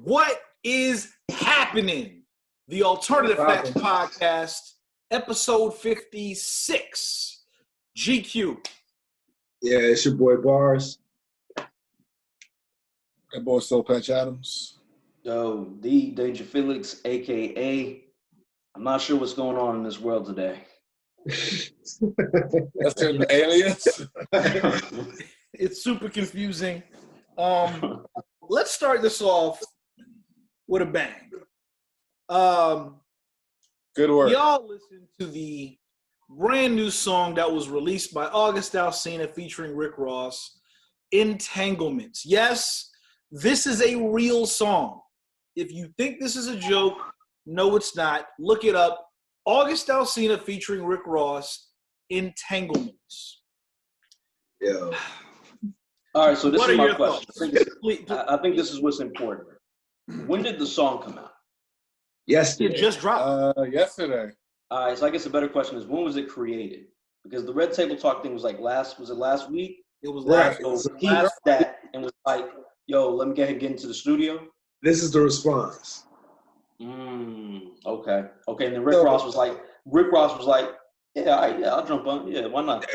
What is happening? The Alternative Facts Podcast, episode 56. GQ. Yeah, it's your boy BarZ. That boy Soulpatch Adams. Yo, the Danger Felix, aka I'm not sure what's going on in this world today. That's an alias. It's super confusing. Let's start this off with a bang. Good work. Y'all listen to the brand new song that was released by August Alsina featuring Rick Ross, Entanglements. Yes, this is a real song. If you think this is a joke, no, it's not. Look it up. August Alsina featuring Rick Ross, Entanglements. Yeah. All right, so this What is are my your question. thoughts? I think this is what's important. When did the song come out? Yesterday. It just dropped. Yesterday. All right, so I guess the better question is, when was it created? Because the Red Table Talk thing was like last week? It was Right. last. So he heard that and was like, yo, let me get into the studio. This is the response. Okay. And then Rick Ross was like, yeah, all right, yeah, I'll jump on. Yeah, why not?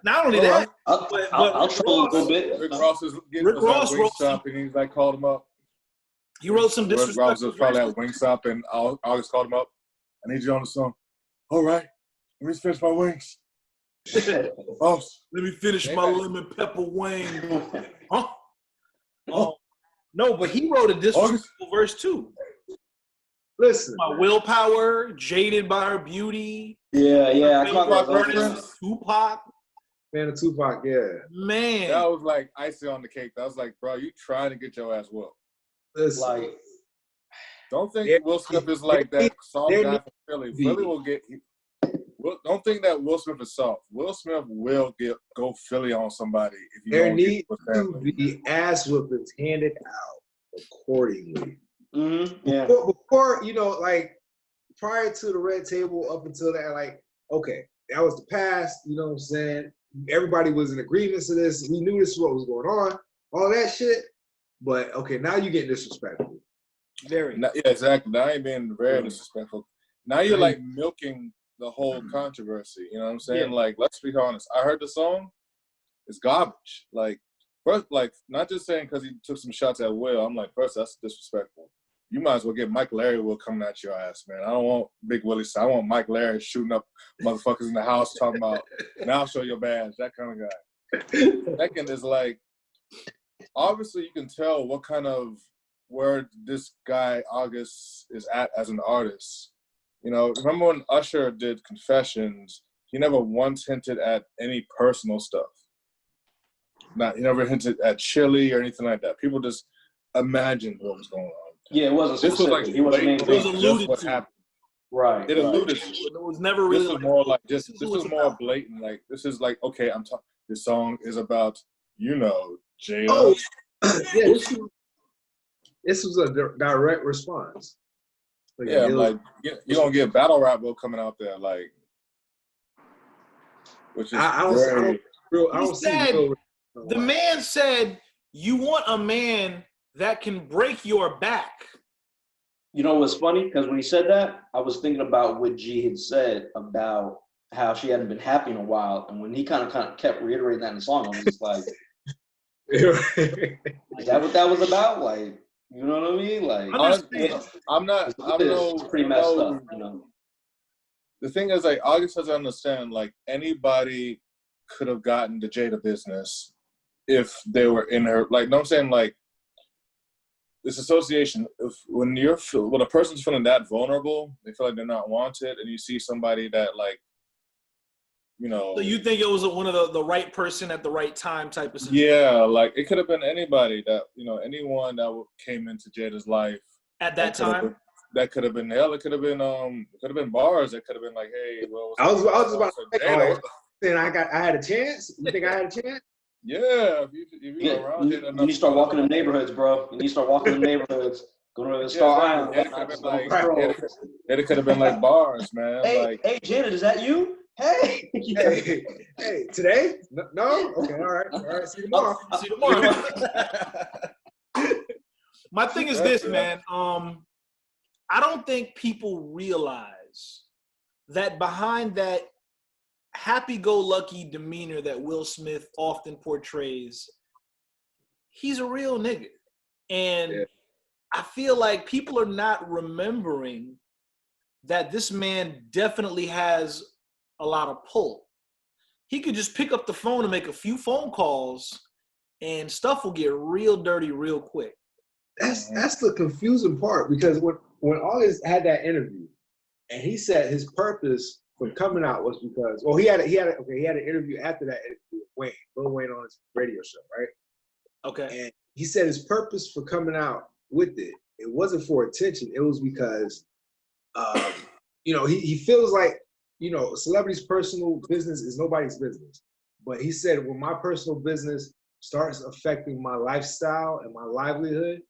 Not only that, I'll troll a little bit. Rick Ross is getting Rick Ross at wrote Wingstop, and he's like called him up. he wrote some Rick Ross disrespectful was probably verses. at Wingstop, and August called him up. I need you on the song. All right, let me finish my wings. Oh, Let me finish my lemon pepper wing. Huh? No, but he wrote a disrespectful verse too. Listen. My willpower, jaded by her beauty. Yeah. I caught that Tupac reference. reference. Tupac. Man of Tupac, yeah. Man. that was like icing on the cake. That was like, bro, you trying to get your ass whooped. Listen. Like, Don't think Yeah. Will Smith is like that soft There guy from Philly. Philly will get. Don't think that Will Smith is soft. Will Smith will go Philly on somebody if you there don't need get with to family. be ass whoopings handed out accordingly. yeah. Before, like prior to the Red Table, up until that, like, okay, that was the past, you know what I'm saying? Everybody was in agreement to this. We knew this is what was going on, all that shit. But okay, now you get disrespectful. Very. Yeah, exactly. Now you're being very disrespectful. Now you're like milking the whole controversy. You know what I'm saying? Yeah. Like, let's be honest. I heard the song. It's garbage. Like, first, like not just saying because he took some shots at Will. I'm like, first, that's disrespectful. You might as well get Mike Larry Will coming at your ass, man. I don't want Big Willie. I want Mike Larry shooting up motherfuckers in the house talking about, now I'll show your badge, that kind of guy. Second is like, obviously you can tell what kind of where this guy August is at as an artist. You know, remember when Usher did Confessions, he never once hinted at any personal stuff. He never hinted at Chili or anything like that. People just imagined what was going on. Yeah, it wasn't This was specific. like He wasn't named. It was just alluded what to. happened. Right. It alluded to. It was never really. This was more like just. This was was more about. blatant. Like this is like, okay, I'm talking. This song is about, Jada. Oh, yeah, this was a direct response. Like, Yeah, like you're gonna get battle rap Will coming out there, like, which is I don't see Will. The man said, "You want a man that can break your back." You know what's funny? Because when he said that, I was thinking about what G had said about how she hadn't been happy in a while. And when he kind of kept reiterating that in the song, I was just like, is that what that was about? Like, you know what I mean? Like, it's pretty messed up, you know? The thing is, like, August doesn't understand, like, anybody could have gotten the Jada business if they were in her, like, no, I'm saying, like, this association, when a person's feeling that vulnerable, they feel like they're not wanted, and you see somebody that, like, So you think it was one of the right person at the right time type of situation? Yeah, like, it could have been anybody that, anyone that came into Jada's life. At that time? That could have been hell. It could have been BarZ. It could have been like, hey, well, I was just about to say, Jada, then I had a chance. You think I had a chance? Yeah, if you go around you need to start walking in neighborhoods, bro. You need to start walking in neighborhoods. Go to Star Island. It could have been like BarZ, man. Hey, Janet, is that you? Hey. Hey, today? No? Okay, all right. See you tomorrow. My thing is this, man. I don't think people realize that behind that happy-go-lucky demeanor that Will Smith often portrays, he's a real nigga. And I feel like people are not remembering that this man definitely has a lot of pull. He could just pick up the phone and make a few phone calls and stuff will get real dirty real quick. That's the confusing part, because when August had that interview and he said his purpose for coming out was because, well, he had an interview after that interview with Lil Wayne on his radio show, right? Okay. And he said his purpose for coming out with it wasn't for attention. It was because, he feels like, a celebrity's personal business is nobody's business. But he said, when my personal business starts affecting my lifestyle and my livelihood,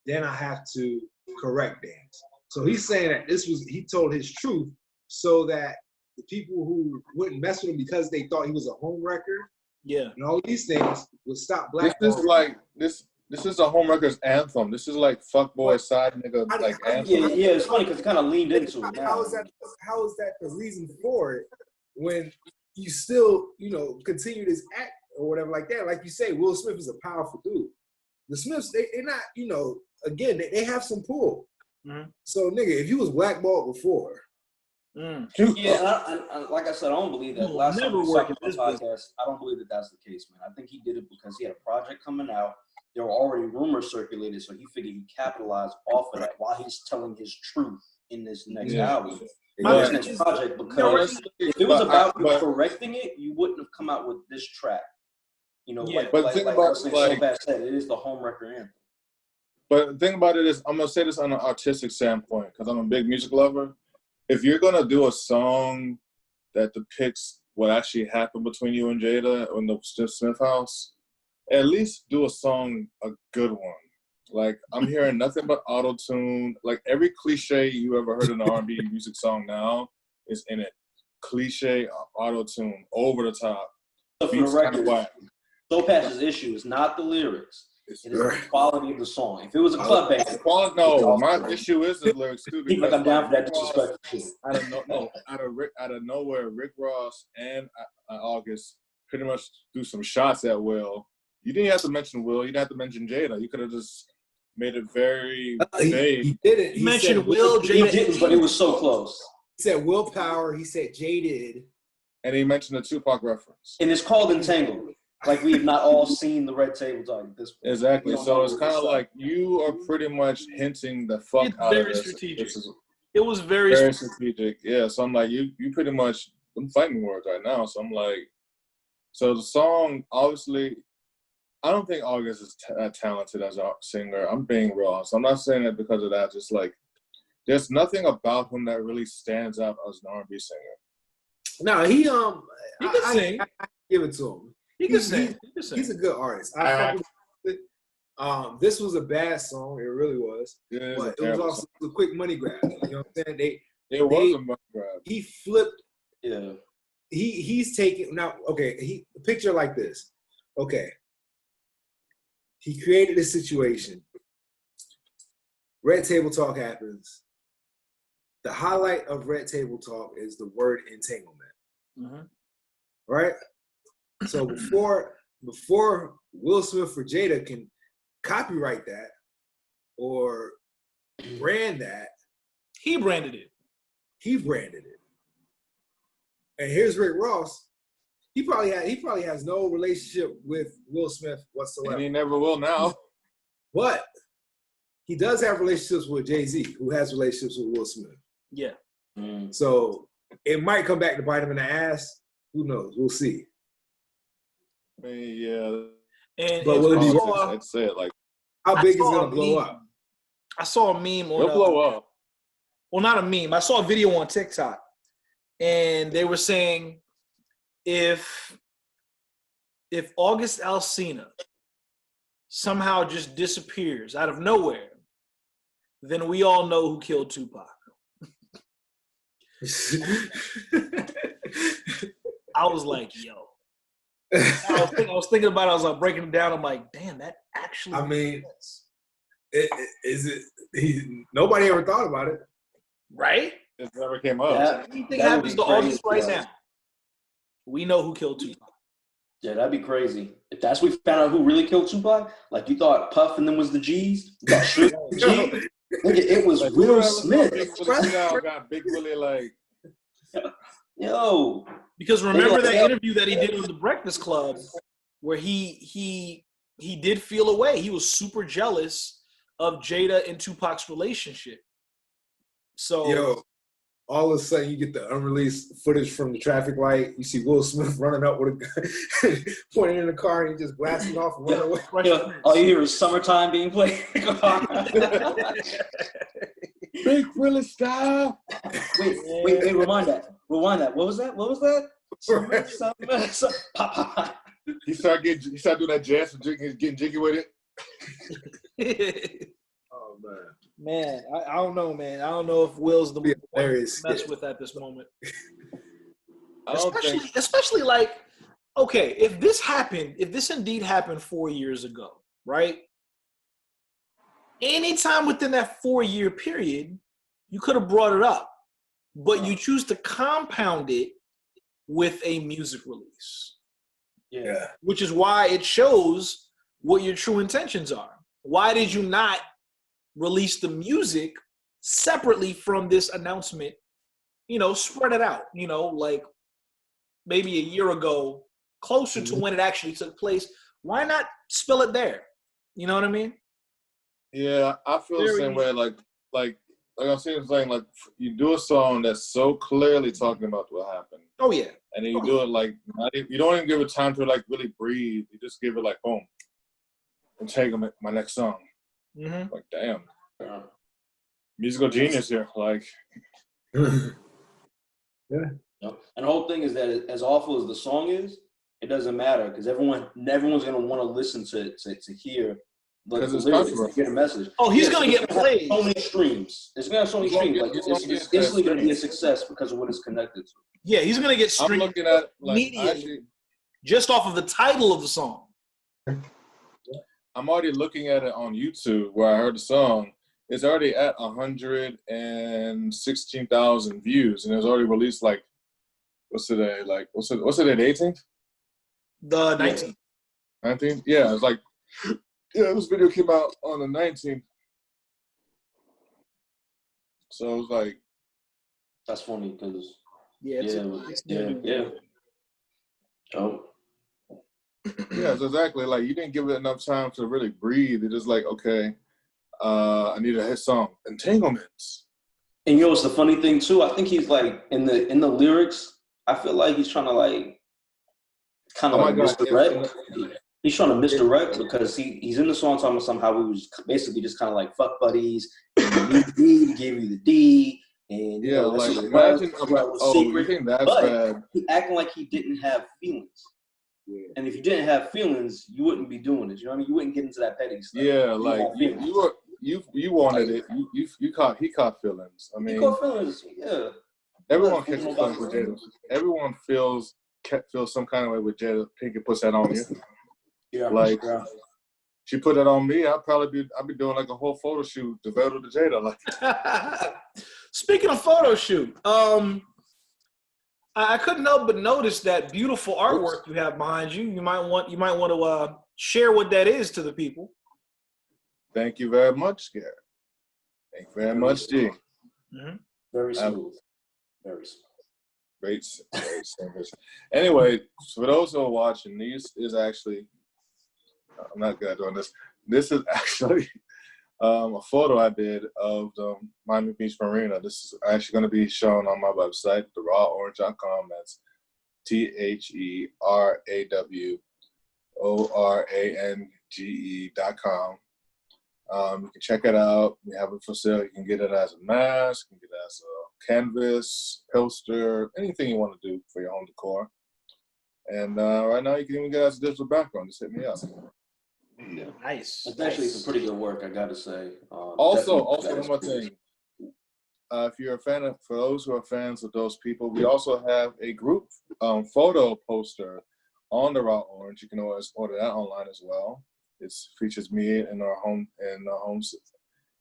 then I have to correct things. So he's saying that he told his truth so that the people who wouldn't mess with him because they thought he was a homewrecker, and all these things would stop blackballing. This is like this is a homewrecker's anthem. This is like fuckboy side nigga anthem. Yeah, it's funny because he kind of leaned into it now. How is that the reason for it when you still, continue this act or whatever like that? Like you say, Will Smith is a powerful dude. The Smiths, they're not, again, they have some pull. Mm-hmm. So, nigga, if you was blackballed before. Yeah, like I said, I don't believe that. Last time we talked about podcast, I don't believe that that's the case, man. I think he did it because he had a project coming out. There were already rumors circulated, so he figured he'd capitalize off of that while he's telling his truth in this next album. This next project, because if it was about correcting it, you wouldn't have come out with this track. Like Soulpatch said, it is the homewrecker anthem. But the thing about it is, I'm gonna say this on an artistic standpoint because I'm a big music lover. If you're gonna do a song that depicts what actually happened between you and Jada in the Smith house, at least do a song, a good one. Like, I'm hearing nothing but auto-tune. Like, every cliche you ever heard in an R&B music song now is in it. Cliche, auto-tune, over the top. So for the record, Soulpatch's issue is not the lyrics. It is the quality of the song. If it was a club band, no, my issue is the lyrics too. Because I'm down for that disrespect shit. Out of nowhere, Rick Ross and August pretty much threw some shots at Will. You didn't have to mention Will. You didn't have to mention Jada. You could have just made it very vague. He didn't. He mentioned Will, Jada. He didn't, but it was so close. He said willpower. He said jaded. And he mentioned the Tupac reference. And it's called entanglement. Like, we have not all seen the Red Table Talk at this point. Exactly. So it's kind of like you are pretty much hinting the fuck out of this. Strategic. It was very strategic. Yeah. So I'm like, you pretty much, I'm fighting words right now. So I'm like, so the song, obviously, I don't think August is talented as a singer. I'm being real. So I'm not saying it because of that. Just like, there's nothing about him that really stands out as an R&B singer. No, he can sing. I give it to him. He can sing. He's a good artist. This was a bad song. It really was. Yeah, but it was also a quick money grab. You know what I'm saying? It was a money grab. He flipped. Yeah. He's taking now. Okay. Picture like this. Okay. He created a situation. Red Table Talk happens. The highlight of Red Table Talk is the word entanglement. Mm-hmm. Right? So before Will Smith or Jada can copyright that or brand that, he branded it. And here's Rick Ross. He probably has no relationship with Will Smith whatsoever. And he never will now. But he does have relationships with Jay-Z, who has relationships with Will Smith. Yeah. So it might come back to bite him in the ass. Who knows? We'll see. I mean, yeah. But will it be? I'd say it like. How big is it gonna blow up? I saw a meme on. It'll blow up. Well, not a meme. I saw a video on TikTok, and they were saying if August Alsina somehow just disappears out of nowhere, then we all know who killed Tupac. I was like, yo. I was thinking about it. I was like breaking it down. I'm like, damn, that actually. I mean, Nobody ever thought about it. Right? It never came up. Anything happens to August right now, we know who killed Tupac. Yeah, that'd be crazy. If that's we found out who really killed Tupac, like you thought Puff and them was the G's, you thought Suge was the G. Nigga, it was Like, Will Smith. Got Big Willie like. Yo. Because remember that interview that he did on the Breakfast Club, where he did feel away. He was super jealous of Jada and Tupac's relationship. So, yo, all of a sudden you get the unreleased footage from the traffic light. You see Will Smith running up with a gun, pointing in the car, and he just blasting off and running away. Yo, all you hear is Summertime being played. Big Willie style. Wait, rewind that. What was that? He started doing that jazz and getting jiggy with it. Oh man. Man, I don't know, man. I don't know if Will's the one to mess with at this moment. Especially like, okay, if this indeed happened 4 years ago, right? Anytime within that 4-year period, you could have brought it up, but you choose to compound it with a music release. Yeah. Which is why it shows what your true intentions are. Why did you not release the music separately from this announcement? You know, spread it out, you know, like maybe a year ago, closer to when it actually took place. Why not spill it there? You know what I mean? Yeah, I feel the same way. Like I'm saying, like you do a song that's so clearly talking about what happened. Oh yeah. And then you do it like you don't even give it time to like really breathe. You just give it like boom. And take my next song. Mm-hmm. Like damn, musical genius here. Like, yeah. And the whole thing is that as awful as the song is, it doesn't matter because everyone's gonna want to listen to hear. Because it's lyrics, get a message. Oh, he's gonna get played. So many streams. It's gonna have so many streams. Like it's instantly gonna be a success because of what it's connected to. Yeah, he's gonna get streamed. I'm looking at immediately, just off of the title of the song. I'm already looking at it on YouTube where I heard the song. It's already at 116,000 views, and it was already released like what's today? Like what's it? The 18th? The 19th. 19th? Yeah, it's like. Yeah, this video came out on the 19th. So it was like. That's funny because. Yeah. Oh. Yeah, it's exactly. Like you didn't give it enough time to really breathe. It's just like, okay, I need a hit song. Entanglements. And it's the funny thing too. I think he's like in the lyrics. I feel like he's trying to like kind of misdirect. He's trying to misdirect because he's in the song talking about somehow we was basically just kind of like fuck buddies. And you D, gave you the D, and yeah, like imagine you think that's bad? He acting like he didn't have feelings. Yeah. And if you didn't have feelings, you wouldn't be doing it. You know what I mean? You wouldn't get into that petty stuff. Yeah, like you wanted it. He caught feelings. I mean, he caught feelings. Yeah. Everyone catches feelings with Jada. Everyone feels some kind of way with Jada Pinkett puts that on you. Yeah, like she put that on me. I'd be doing like a whole photo shoot devoted to Jada. Like, speaking of photo shoot, I couldn't help but notice that beautiful artwork you have behind you. You might want to share what that is to the people. Thank you very much, Garrett. Thank you very much, G. Mm-hmm. Very smooth. Very smooth. Great singers. Anyway, for those who are watching, this is actually. I'm not good at doing this. This is actually a photo I did of the Miami Beach Marina. This is actually going to be shown on my website, theraworange.com. That's THERAWORANGE.com. You can check it out. We have it for sale. You can get it as a mask, you can get it as a canvas, poster, anything you want to do for your home decor. And right now, you can even get it as a digital background. Just hit me up. Yeah. Nice. It's actually some pretty good work, I got to say. Also, one more thing. If you're a fan of, for those who are fans of Thoze People, we also have a group photo poster on the Raw Orange. You can always order that online as well. It features me in our homes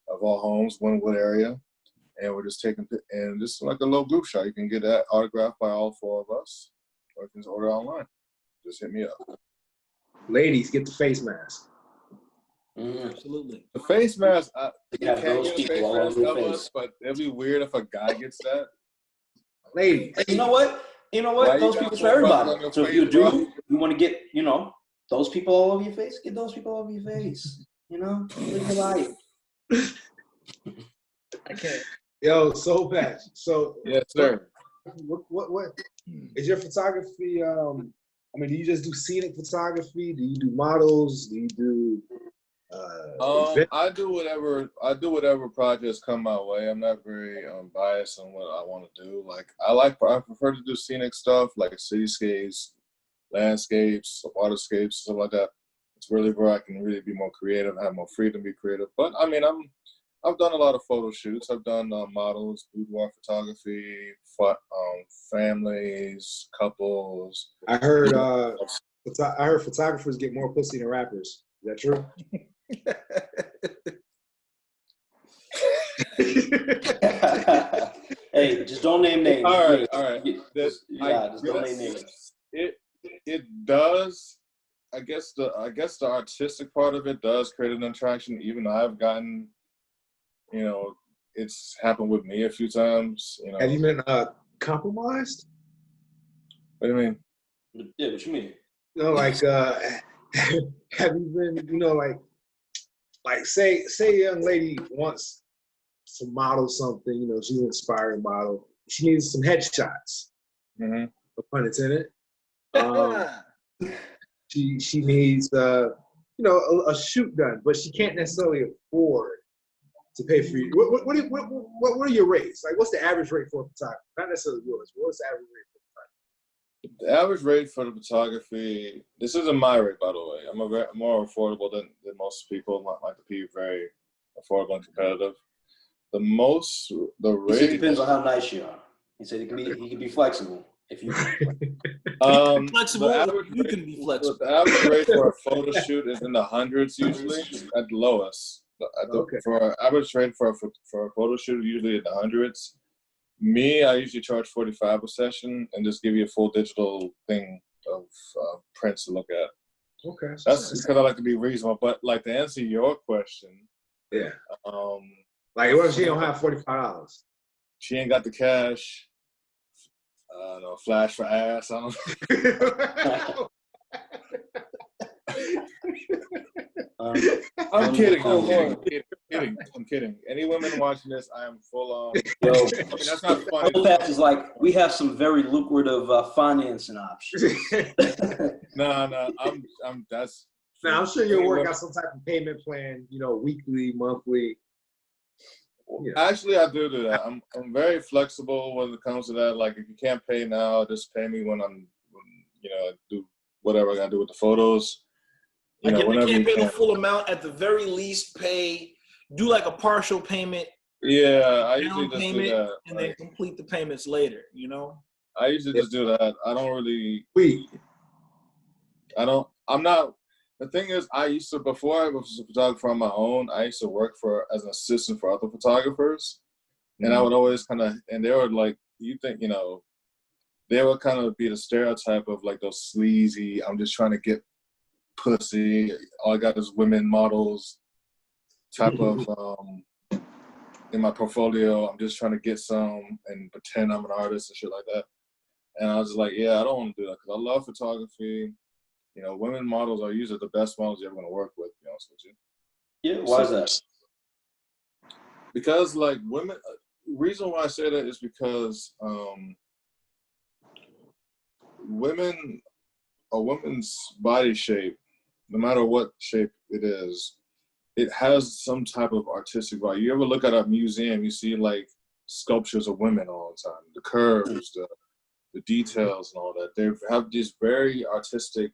of all homes, Wynwood area. And we're just taking, and just like a little group shot. You can get that autographed by all 4 of us, or you can just order online. Just hit me up. Ladies, get the face mask. Absolutely. The face mask, you have can't those get a face people all mask over your of face. us, but it'd be weird if a guy gets that. Ladies. You know what? You know Why what? you Those got people for more buttons everybody. on your So if face, you bro? do, you want to get, you know, those people all over your face, get those people all over your face. You know, live your life. I can't. Yo, Soulpatch. So Yes, sir. what is your photography? I mean, do you just do scenic photography? Do you do models? Do you do I do whatever projects come my way. I'm not very biased on what I want to do. Like I prefer to do scenic stuff like cityscapes, landscapes, waterscapes, stuff like that. It's really where I can really be more creative, have more freedom to be creative. But I mean, I've done a lot of photo shoots. I've done models, boudoir photography, families, couples. I heard photographers get more pussy than rappers. Is that true? Hey, just don't name names. All right. Just don't name names. It does. I guess the artistic part of it does create an attraction. Even I've gotten, you know, it's happened with me a few times. You know. Have you been compromised? What do you mean? Yeah, what you mean? You know, like have you been, you know, like say a young lady wants to model something, you know, she's an inspiring model. She needs some headshots. Mm-hmm. No pun intended. She needs you know, a shoot done, but she can't necessarily afford to pay for you. What are your rates? Like, what's the average rate for a photographer? Not necessarily yours, but what's the average rate for a photographer? The average rate for the photography, this isn't my rate, by the way. I'm more affordable than most people. I like to be very affordable and competitive. The He said rate depends on how nice you are. He said he can be flexible if you flexible, you can be flexible. The average rate for a photo shoot is in the hundreds usually, at the lowest. Okay. For an average rate for a photo shoot, usually in the hundreds. Me, I usually charge $45 a session and just give you a full digital thing of prints to look at. Okay. That's because I like to be reasonable. But like to answer your question, yeah. Like, what if she don't have $45? She ain't got the cash. No flash for ass. I don't. I'm kidding. I'm kidding. Any women watching this, I am full on. Yo, I mean, that's not funny. Soulpatch is like, we have some very lucrative financing options. No, that's. Now, I'm sure you'll work out some type of payment plan, you know, weekly, monthly. Yeah. Actually, I do that. I'm very flexible when it comes to that. Like, if you can't pay now, just pay me when you know, do whatever I gotta do with the photos. You know, if you can't pay the full amount, at the very least, do like a partial payment. Yeah, I usually just do that. And then complete the payments later, you know? I usually just do that. I don't really. The thing is, before I was a photographer on my own, I used to work as an assistant for other photographers. And I would always and they were like, you think, you know, they would kind of be the stereotype of like those sleazy, I'm just trying to get pussy, all I got is women models type of, in my portfolio, I'm just trying to get some and pretend I'm an artist and shit like that. And I was just like, yeah, I don't want to do that because I love photography. You know, women models are usually the best models you're ever going to work with, to be honest with you. Yeah, why is that? Because, like, women, reason why I say that is because a woman's body shape, no matter what shape it is, it has some type of artistic value. You ever look at a museum, you see, like, sculptures of women all the time, the curves, the details and all that. They have this very artistic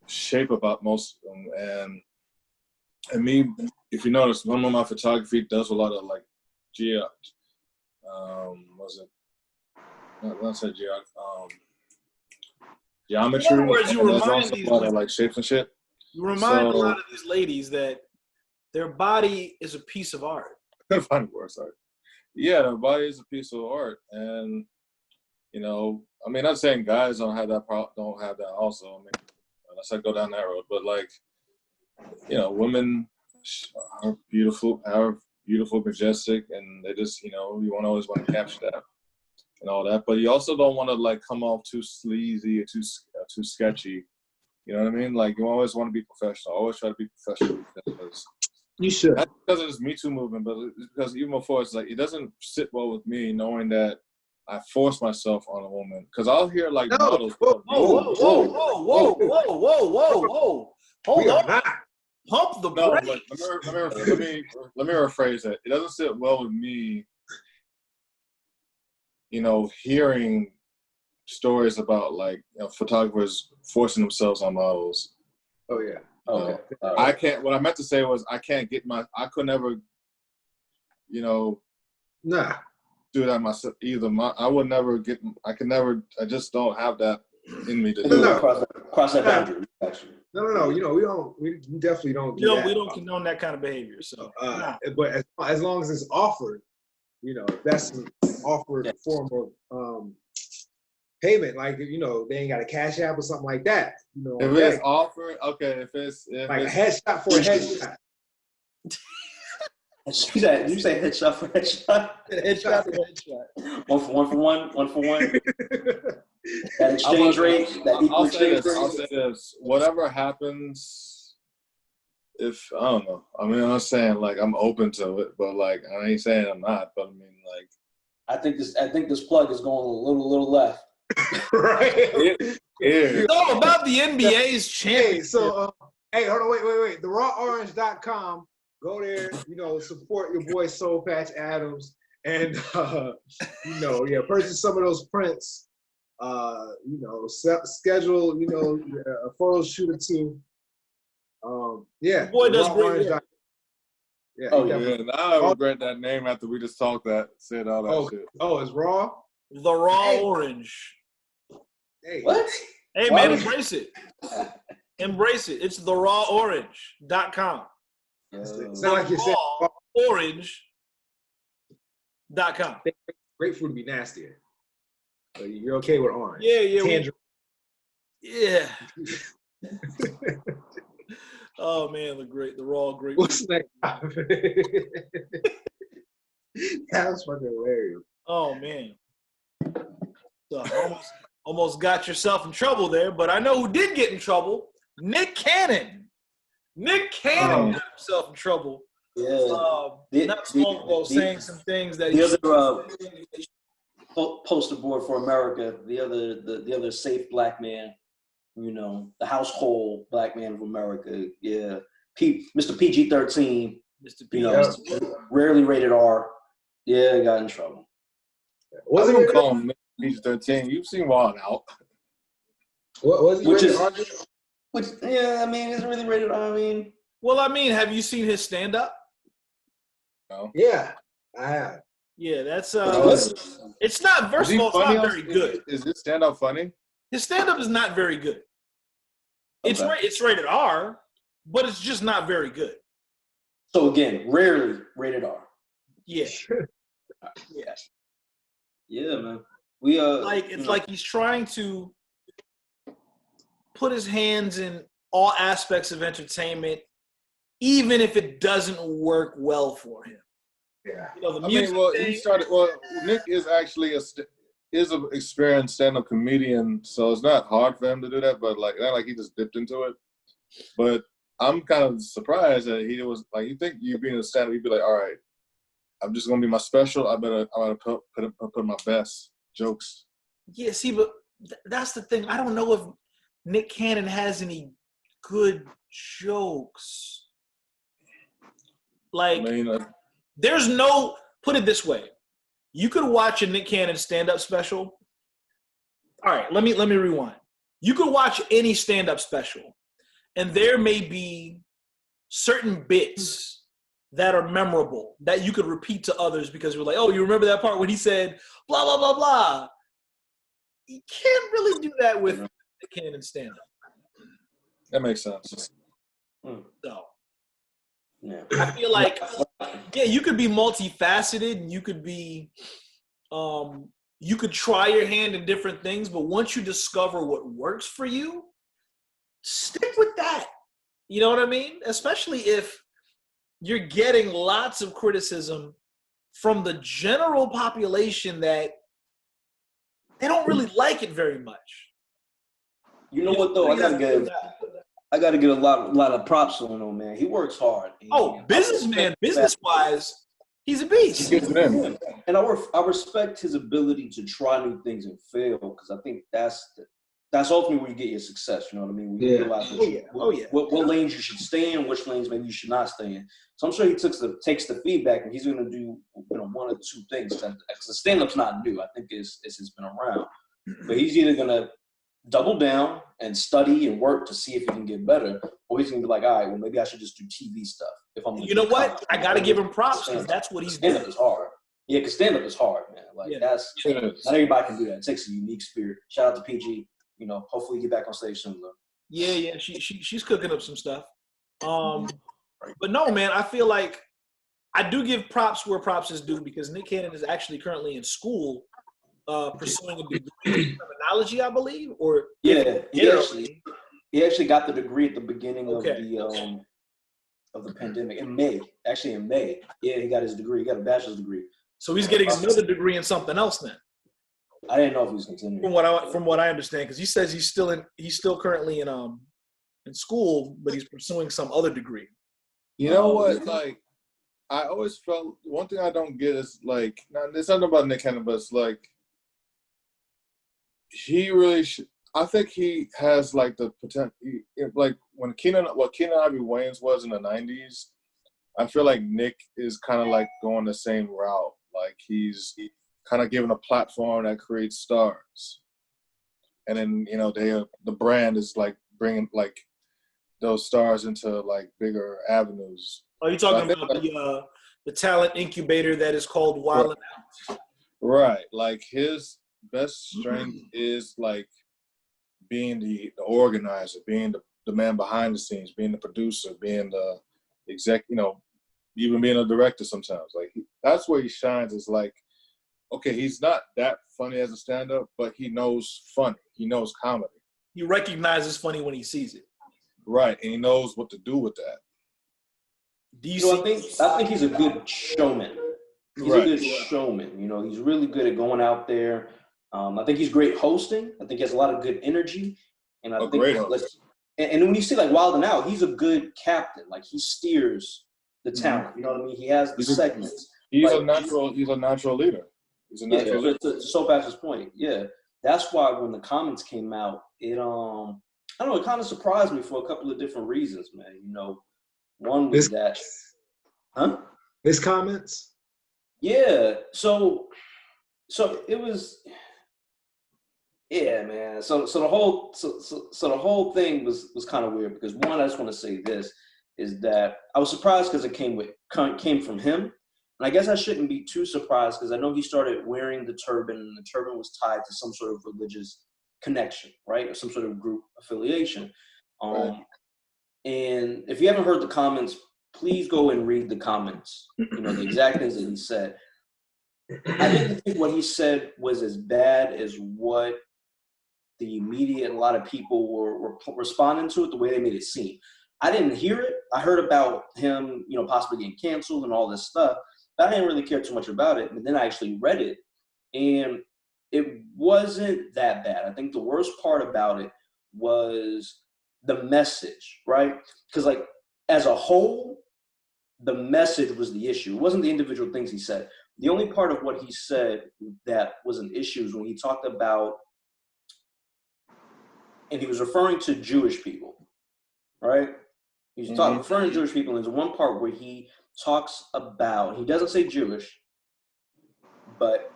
shape about most of them, and me, if you notice, some of my photography does a lot of like geometry. In other words, you and remind there's also these a lot of like shapes and shit. You remind a lot of these ladies that their body is a piece of art. I find it worse art. Yeah, their body is a piece of art, and you know, I mean, not saying guys don't have that also. I mean, unless I go down that road, but like, you know, women are beautiful, majestic, and they just, you know, you always want to capture that and all that. But you also don't want to like come off too sleazy or too sketchy. You know what I mean? Like, you always want to be professional. Always try to be professional because you should. Not because of this Me Too movement, but because even before, it's like it doesn't sit well with me knowing that I force myself on a woman. Because I'll hear like models. Whoa. Hold on. Pump the brakes. Let me rephrase that. It doesn't sit well with me, you know, hearing stories about like, you know, photographers forcing themselves on models. Oh yeah. Okay. I can't. What I meant to say was I could never, you know, do that myself either. I just don't have that in me to do it. Cross that boundary. No. You know, we definitely don't. We don't condone that kind of behavior. So, but as long as it's offered, you know, that's an offered form of payment. Like, you know, they ain't got a Cash App or something like that. You know, if it's offered, okay. If like a headshot for a headshot. Did you say headshot for headshot? Headshot for headshot. One for one. That exchange rate. I'll say this. Whatever happens, if I don't know. I mean, I'm saying like I'm open to it, but like I ain't saying I'm not. But I mean, like I think this plug is going a little left. Right. It's all about the NBA's championship. Hey, so hey, hold on, wait. TheRawOrange.com. Go there, you know, support your boy Soulpatch Adams, and you know, purchase some of those prints. You know, schedule, you know, a photo shoot or two. The boy does great work. Yeah. Oh yeah, now I regret that name after we just said all that shit. Oh, it's Raw. The Raw Orange. Hey. What? Hey man, embrace it. Embrace it. It's TheRawOrange.com. It's not like you said Orange.com. Grapefruit would be nastier. So you're okay with orange. Yeah. Tangerine. Yeah. Oh man, the raw grape. What's that? That was fucking hilarious. Oh man. So almost got yourself in trouble there, but I know who did get in trouble. Nick Cannon. Nick Cannon got himself in trouble. Yeah. Not so long ago, saying some things that poster board for America. The other safe black man. You know, the household black man of America. Yeah. Mr. PG-13. Mr. You know, rarely rated R. Yeah, got in trouble. I wouldn't call him PG-13. You've seen Wild Out. What was it? I mean, is it really rated R? Have you seen his stand-up? No. Yeah, I have. Yeah, that's it's not. First of all, it's not very good. Is his stand-up funny? His stand-up is not very good. Okay. It's rated R, but it's just not very good. So again, rarely rated R. Yeah. Yeah. Yeah, man. We like he's trying to put his hands in all aspects of entertainment, even if it doesn't work well for him. Yeah. You know, the music Nick is actually an experienced stand-up comedian, so it's not hard for him to do that, but not like he just dipped into it. But I'm kind of surprised that he was like, you think you being a stand-up, you'd be like, all right, I'm just gonna be my special. I'm gonna put my best jokes. Yeah, see, but that's the thing. I don't know if Nick Cannon has any good jokes. Like, there's no. Put it this way: you could watch a Nick Cannon stand-up special. All right, let me rewind. You could watch any stand-up special, and there may be certain bits that are memorable that you could repeat to others because you're like, oh, you remember that part when he said blah blah blah blah. You can't really do that with Nick Cannon stand-up. That makes sense. So yeah. I feel like, yeah, you could be multifaceted and you could be, you could try your hand in different things, but once you discover what works for you, stick with that. You know what I mean? Especially if you're getting lots of criticism from the general population that they don't really like it very much. You know what though? I gotta give a lot of props on him, man. He works hard. Business-wise, he's a beast. And I respect his ability to try new things and fail, because I think that's ultimately where you get your success. You know what I mean? You realize what lanes you should stay in, which lanes maybe you should not stay in. So I'm sure he takes the feedback, and he's going to do one or two things. Because the stand-up's not new. I think it's been around, but he's either going to double down and study and work to see if he can get better, or he's gonna be like, all right, well, maybe I should just do TV stuff. If I'm, you know what, I gotta give him props because that's what he's doing. Stand-up is hard. Yeah, because stand-up is hard, man. Like that's not everybody can do that. It takes a unique spirit. Shout out to PG. Hopefully get back on stage soon, though. Yeah, she's cooking up some stuff. But no, man, I feel like I do give props where props is due, because Nick Cannon is actually currently in school. Pursuing a degree in criminology, I believe, or he actually got the degree at the beginning of the pandemic in May. Actually, in May, he got his degree. He got a bachelor's degree. So he's getting another degree in something else then. I didn't know if he was continuing. From what I understand, because he says he's still currently in school, but he's pursuing some other degree. You know what? Like, I always felt one thing I don't get is like, now there's nothing about Nick Cannon, but it's like, he really I think he has like the potential, like what Keenan Ivory Wayans was in the 90s. I feel like Nick is kind of like going the same route. Like he's kind of given a platform that creates stars, and then the brand is like bringing like those stars into like bigger avenues. Are you talking about the talent incubator that is called Wild 'N Out? Right, like his best strength is like being the organizer, being the man behind the scenes, being the producer, being the exec, even being a director sometimes. Like that's where he shines. Is like, okay, he's not that funny as a stand-up, but he knows funny. He knows comedy. He recognizes funny when he sees it. Right, and he knows what to do with that. I think he's a good showman. He's a good showman. He's really good at going out there. I think he's great hosting. I think he has a lot of good energy. And I think great host. And when you see like Wild 'N Out, he's a good captain. Like he steers the talent. You know what I mean? He has the segments. He's a natural leader. He's a natural leader. To Soulpatch's point, that's why when the comments came out, it I don't know, it kind of surprised me for a couple of different reasons, man. One was his comments. Yeah, so it was. Yeah, man. So the whole thing was kind of weird, because one, I just want to say this is that I was surprised because it came from him, and I guess I shouldn't be too surprised because I know he started wearing the turban, and the turban was tied to some sort of religious connection, right, or some sort of group affiliation. Right. And if you haven't heard the comments, please go and read the comments. The exact things that he said. I didn't think what he said was as bad as what the media and a lot of people were responding to it, the way they made it seem. I didn't hear it. I heard about him, possibly getting canceled and all this stuff, but I didn't really care too much about it. But then I actually read it, and it wasn't that bad. I think the worst part about it was the message, right? Because like as a whole, the message was the issue. It wasn't the individual things he said. The only part of what he said that was an issue is when he talked about, and he was referring to Jewish people, right? He was referring to Jewish people, and there's one part where he talks about, he doesn't say Jewish, but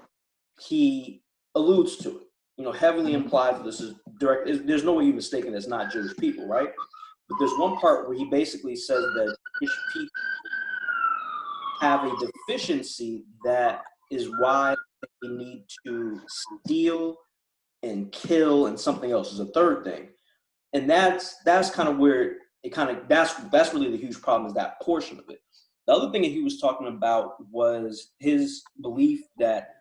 he alludes to it, heavily implied that this is direct. There's no way you mistaken it's not Jewish people, right? But there's one part where he basically says that Jewish people have a deficiency that is why they need to steal and kill, and something else is a third thing. And that's kind of where that's really the huge problem, is that portion of it. The other thing that he was talking about was his belief that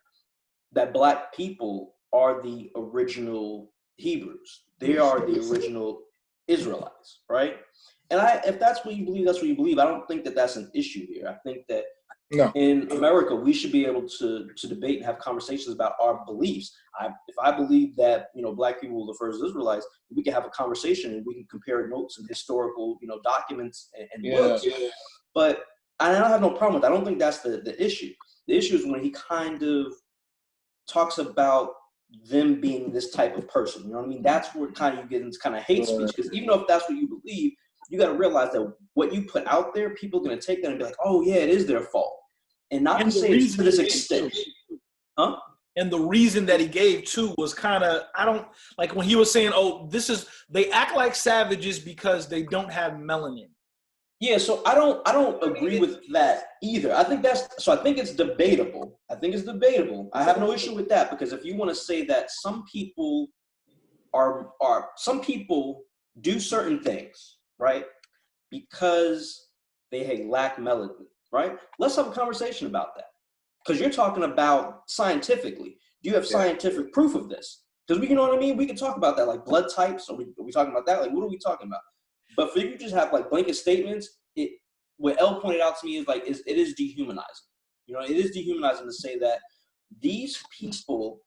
Black people are the original Hebrews. They are the original Israelites, right? And if that's what you believe, that's what you believe. I don't think that that's an issue here. I think that in America, we should be able to debate and have conversations about our beliefs. If I believe that, Black people were the first Israelites, we can have a conversation and we can compare notes and historical, documents and books. Yeah. But I don't have no problem with that. I don't think that's the issue. The issue is when he kind of talks about them being this type of person. You know what I mean? That's where kind of you get into kind of hate speech, because even if that's what you believe, you got to realize that what you put out there, people are going to take that and be like, oh yeah, it is their fault. And not to say it's to this extent. Huh? And the reason that he gave too was kind of, I don't like when he was saying, oh, they act like savages because they don't have melanin. Yeah, so I don't agree with that either. I think it's debatable. I have no issue with that, because if you want to say that some people do certain things, right, because they lack melanin, right? Let's have a conversation about that, because you're talking about scientifically. Do you have scientific proof of this? Because we can talk about that, like blood types. Are we talking about that? Like, what are we talking about? But for you to just have like blanket statements, what L pointed out to me is like, it is dehumanizing. It is dehumanizing to say that these people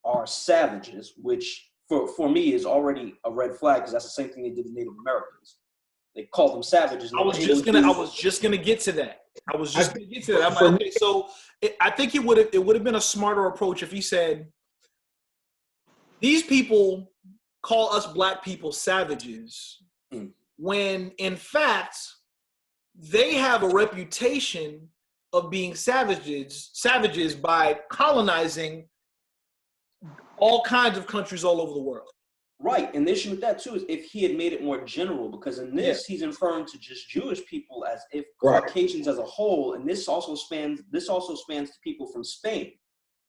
are savages, which for me is already a red flag, because that's the same thing they did to Native Americans. They called them savages. I was just gonna get to that. I'm like, okay, so I think it would have been a smarter approach if he said, these people call us Black people savages, when in fact they have a reputation of being savages by colonizing all kinds of countries all over the world. Right, and the issue with that too is if he had made it more general, because in this he's inferring to just Jewish people as if Caucasians as a whole, and this also spans to people from Spain,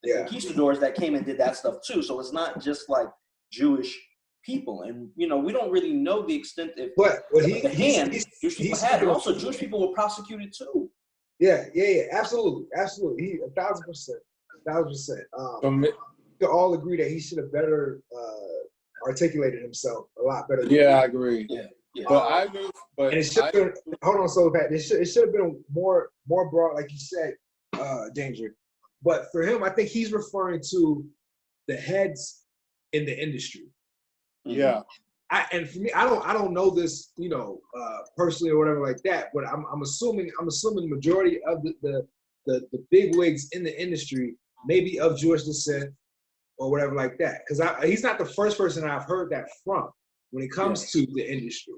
the conquistadors that came and did that stuff too. So it's not just like Jewish people, and we don't really know the extent of the hand Jewish people had, and also Jewish people were prosecuted too. Yeah, absolutely. He 1,000%. We can all agree that he should have better articulated himself a lot better. I agree. Yeah. But I agree. But and it should have been, hold on, Soulpatch. It should have been more broad, like you said, Danger. But for him, I think he's referring to the heads in the industry. Yeah. And for me, I don't know this, personally or whatever like that. But I'm assuming the majority of the big wigs in the industry may be of Jewish descent or whatever like that. Because he's not the first person I've heard that from when it comes to the industry.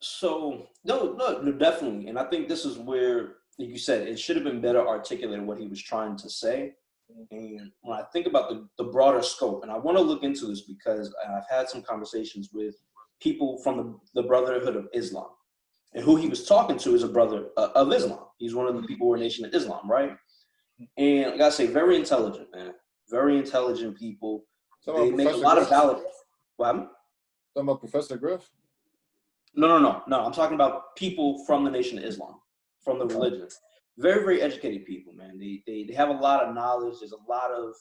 So no, definitely. And I think this is where, like you said, it should have been better articulated what he was trying to say. And when I think about the broader scope, and I want to look into this because I've had some conversations with people from the Brotherhood of Islam, and who he was talking to is a brother of Islam. He's one of the people who are Nation of Islam, right? And I gotta say, very intelligent, man. Very intelligent people. They make a lot of valid. What happened? Talking about Professor Griff? No. I'm talking about people from the Nation of Islam, from the religion. Very, very educated people, man. They have a lot of knowledge. There's a lot of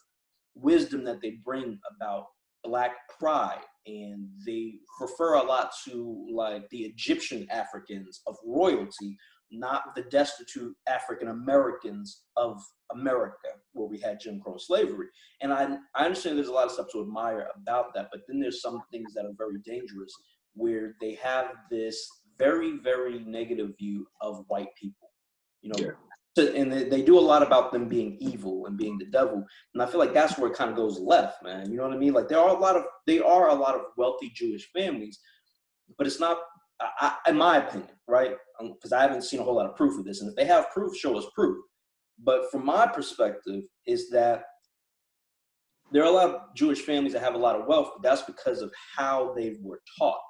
wisdom that they bring about Black pride, and they refer a lot to like the Egyptian Africans of royalty, not the destitute African Americans of America, where we had Jim Crow slavery. And I understand there's a lot of stuff to admire about that, but then there's some things that are very dangerous, where they have this very, very negative view of white people. And they do a lot about them being evil and being the devil, and I feel like that's where it kind of goes left, man. You know what I mean? Like there are a lot of wealthy Jewish families, but it's not, in my opinion, right? Because I haven't seen a whole lot of proof of this, and if they have proof, show us proof. But from my perspective, is that there are a lot of Jewish families that have a lot of wealth, but that's because of how they were taught.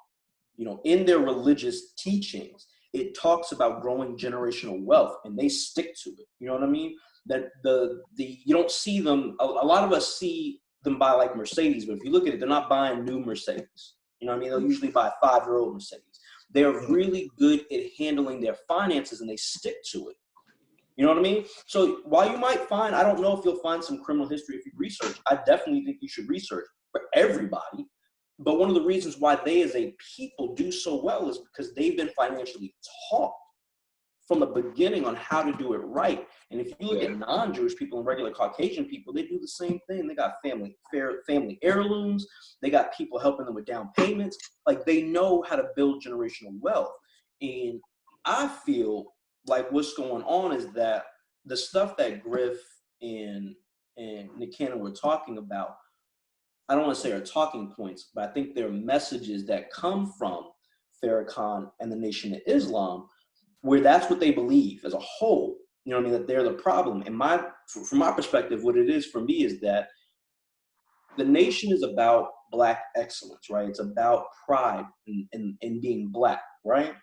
In their religious teachings, it talks about growing generational wealth, and they stick to it. You know what I mean? That you don't see them. A lot of us see them buy like Mercedes, but if you look at it, they're not buying new Mercedes. You know what I mean? They'll usually buy a 5-year-old Mercedes. They're really good at handling their finances and they stick to it. You know what I mean? So while you might find, I don't know if you'll find some criminal history if you research. I definitely think you should research for everybody. But one of the reasons why they as a people do so well is because they've been financially taught from the beginning on how to do it right. And if you look at non-Jewish people and regular Caucasian people, they do the same thing. They got family heirlooms. They got people helping them with down payments. Like, they know how to build generational wealth. And I feel like what's going on is that the stuff that Griff and Nick Cannon were talking about, I don't want to say are talking points, but I think they're messages that come from Farrakhan and the Nation of Islam, where that's what they believe as a whole. You know what I mean? That they're the problem. And from my perspective, what it is for me is that the nation is about Black excellence, right? It's about pride in being Black, right?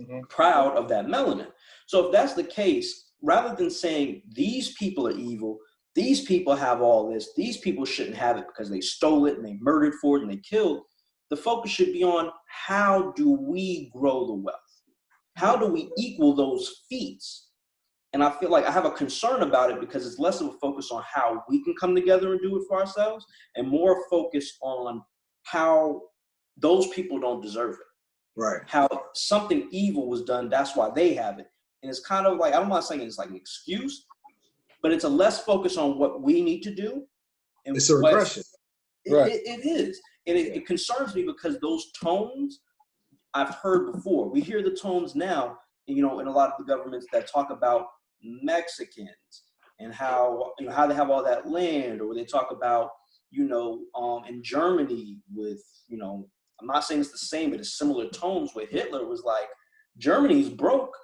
Mm-hmm. Proud of that melanin. So if that's the case, rather than saying these people are evil, these people have all this, these people shouldn't have it because they stole it and they murdered for it and they killed, the focus should be on how do we grow the wealth? How do we equal those feats? And I feel like I have a concern about it because it's less of a focus on how we can come together and do it for ourselves and more focused on how those people don't deserve it. Right. How something evil was done, that's why they have it. And it's kind of like, I'm not saying it's like an excuse, but it's a less focus on what we need to do. And it's a regression. It is. And it concerns me because those tones I've heard before. We hear the tones now, you know, in a lot of the governments that talk about Mexicans and how, you know, how they have all that land, or they talk about, you know, in Germany with, you know, I'm not saying it's the same, but it's similar tones where Hitler was like, Germany's broke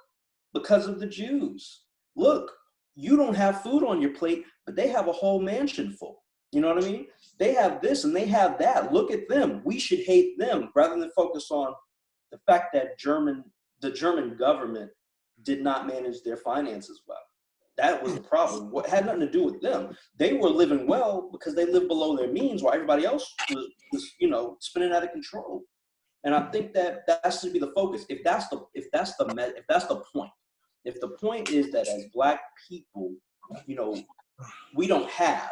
because of the Jews. Look, you don't have food on your plate, but they have a whole mansion full. You know what I mean? They have this and they have that. Look at them. We should hate them rather than focus on the fact that the German government did not manage their finances well. That was the problem. What had nothing to do with them. They were living well because they lived below their means while everybody else was you know, spinning out of control. And I think that should be the focus. If that's the point. If the point is that as Black people, you know, we don't have,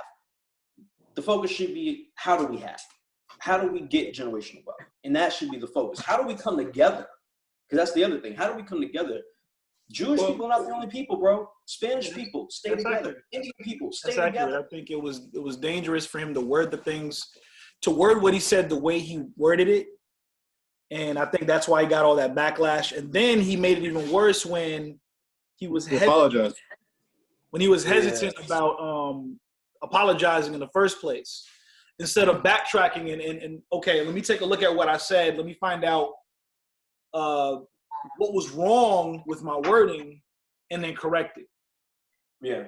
the focus should be how do we have? How do we get generational wealth? And that should be the focus. How do we come together? Because that's the other thing. How do we come together? Jewish people are not the only people, bro. Spanish people stay together. Accurate. Indian people stay That's together. accurate. I think it was dangerous for him to word what he said the way he worded it. And I think that's why he got all that backlash. And then he made it even worse when he was hesitant. When he was hesitant about apologizing in the first place. Instead of backtracking and okay, let me take a look at what I said. Let me find out what was wrong with my wording and then correct it. Yeah.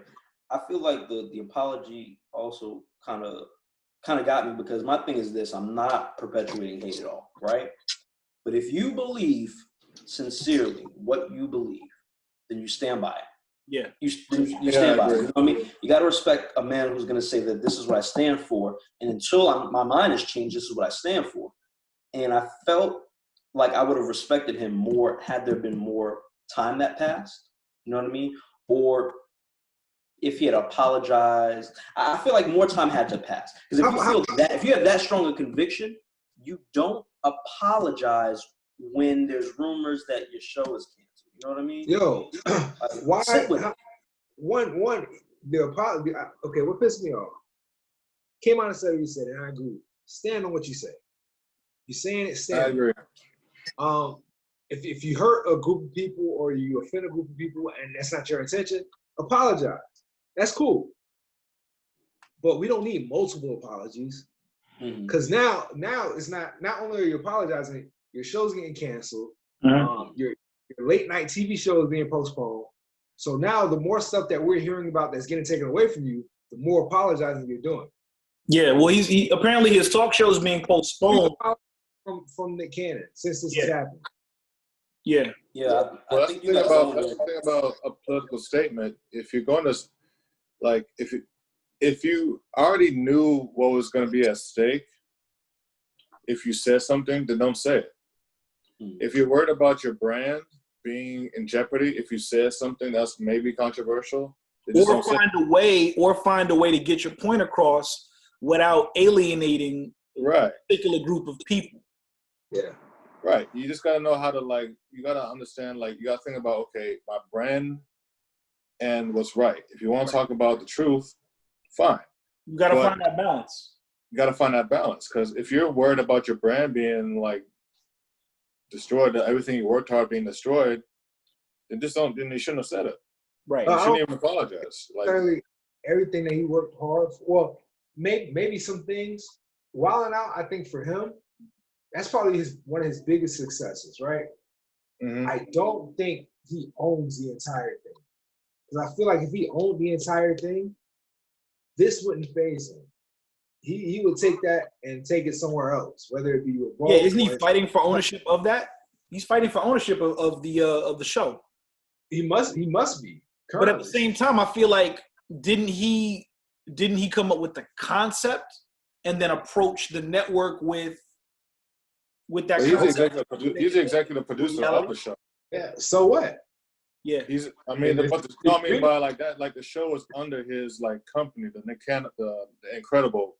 I feel like the apology also kind of got me because my thing is this, I'm not perpetuating hate at all, right? But if you believe sincerely what you believe, then you stand by it. Yeah. You stand by it. You know what I mean? You got to respect a man who's going to say that this is what I stand for. And until my mind has changed, this is what I stand for. And I felt like I would have respected him more had there been more time that passed. You know what I mean? Or if he had apologized. I feel like more time had to pass. Because if you have that strong a conviction, you don't apologize when there's rumors that your show is canceled. You know what I mean? Yo, why? The apology. Okay, what pissed me off? Came out and said what you said, and I agree. Stand on what you say. You're saying it. Stand. I agree. If you hurt a group of people or you offend a group of people and that's not your intention, apologize. That's cool. But we don't need multiple apologies because now it's not only are you apologizing, your show's getting canceled. Your late night TV show is being postponed. So now the more stuff that we're hearing about that's getting taken away from you, the more apologizing you're doing. Yeah, well, he apparently his talk show is being postponed from Nick Cannon since this has happened. Yeah. Well, that's the thing about a political statement. If you're going to, like, if you already knew what was going to be at stake, if you said something, then don't say it. If you're worried about your brand being in jeopardy, if you say something that's maybe controversial, or find a way to get your point across without alienating a particular group of people. Yeah. Right. You just gotta know how to you gotta understand, you gotta think about, okay, my brand and what's right. If you want to talk about the truth, fine. You gotta find that balance. You gotta find that balance, because if you're worried about your brand being destroyed, everything you worked hard being destroyed, then then you shouldn't have said it. Right. You shouldn't even apologize. Everything that he worked hard for. Well, maybe some things. Wilding Out, I think for him, that's probably one of his biggest successes, right? Mm-hmm. I don't think he owns the entire thing. Because I feel like if he owned the entire thing, this wouldn't faze him. He would take that and take it somewhere else, whether it be with both. Yeah, isn't he fighting for ownership of that? He's fighting for ownership of the show. He must be. Currently. But at the same time, I feel like didn't he come up with the concept and then approach the network with that concept? He's the executive producer of the show. Yeah. So what? Yeah. The show is under his company, the Incredible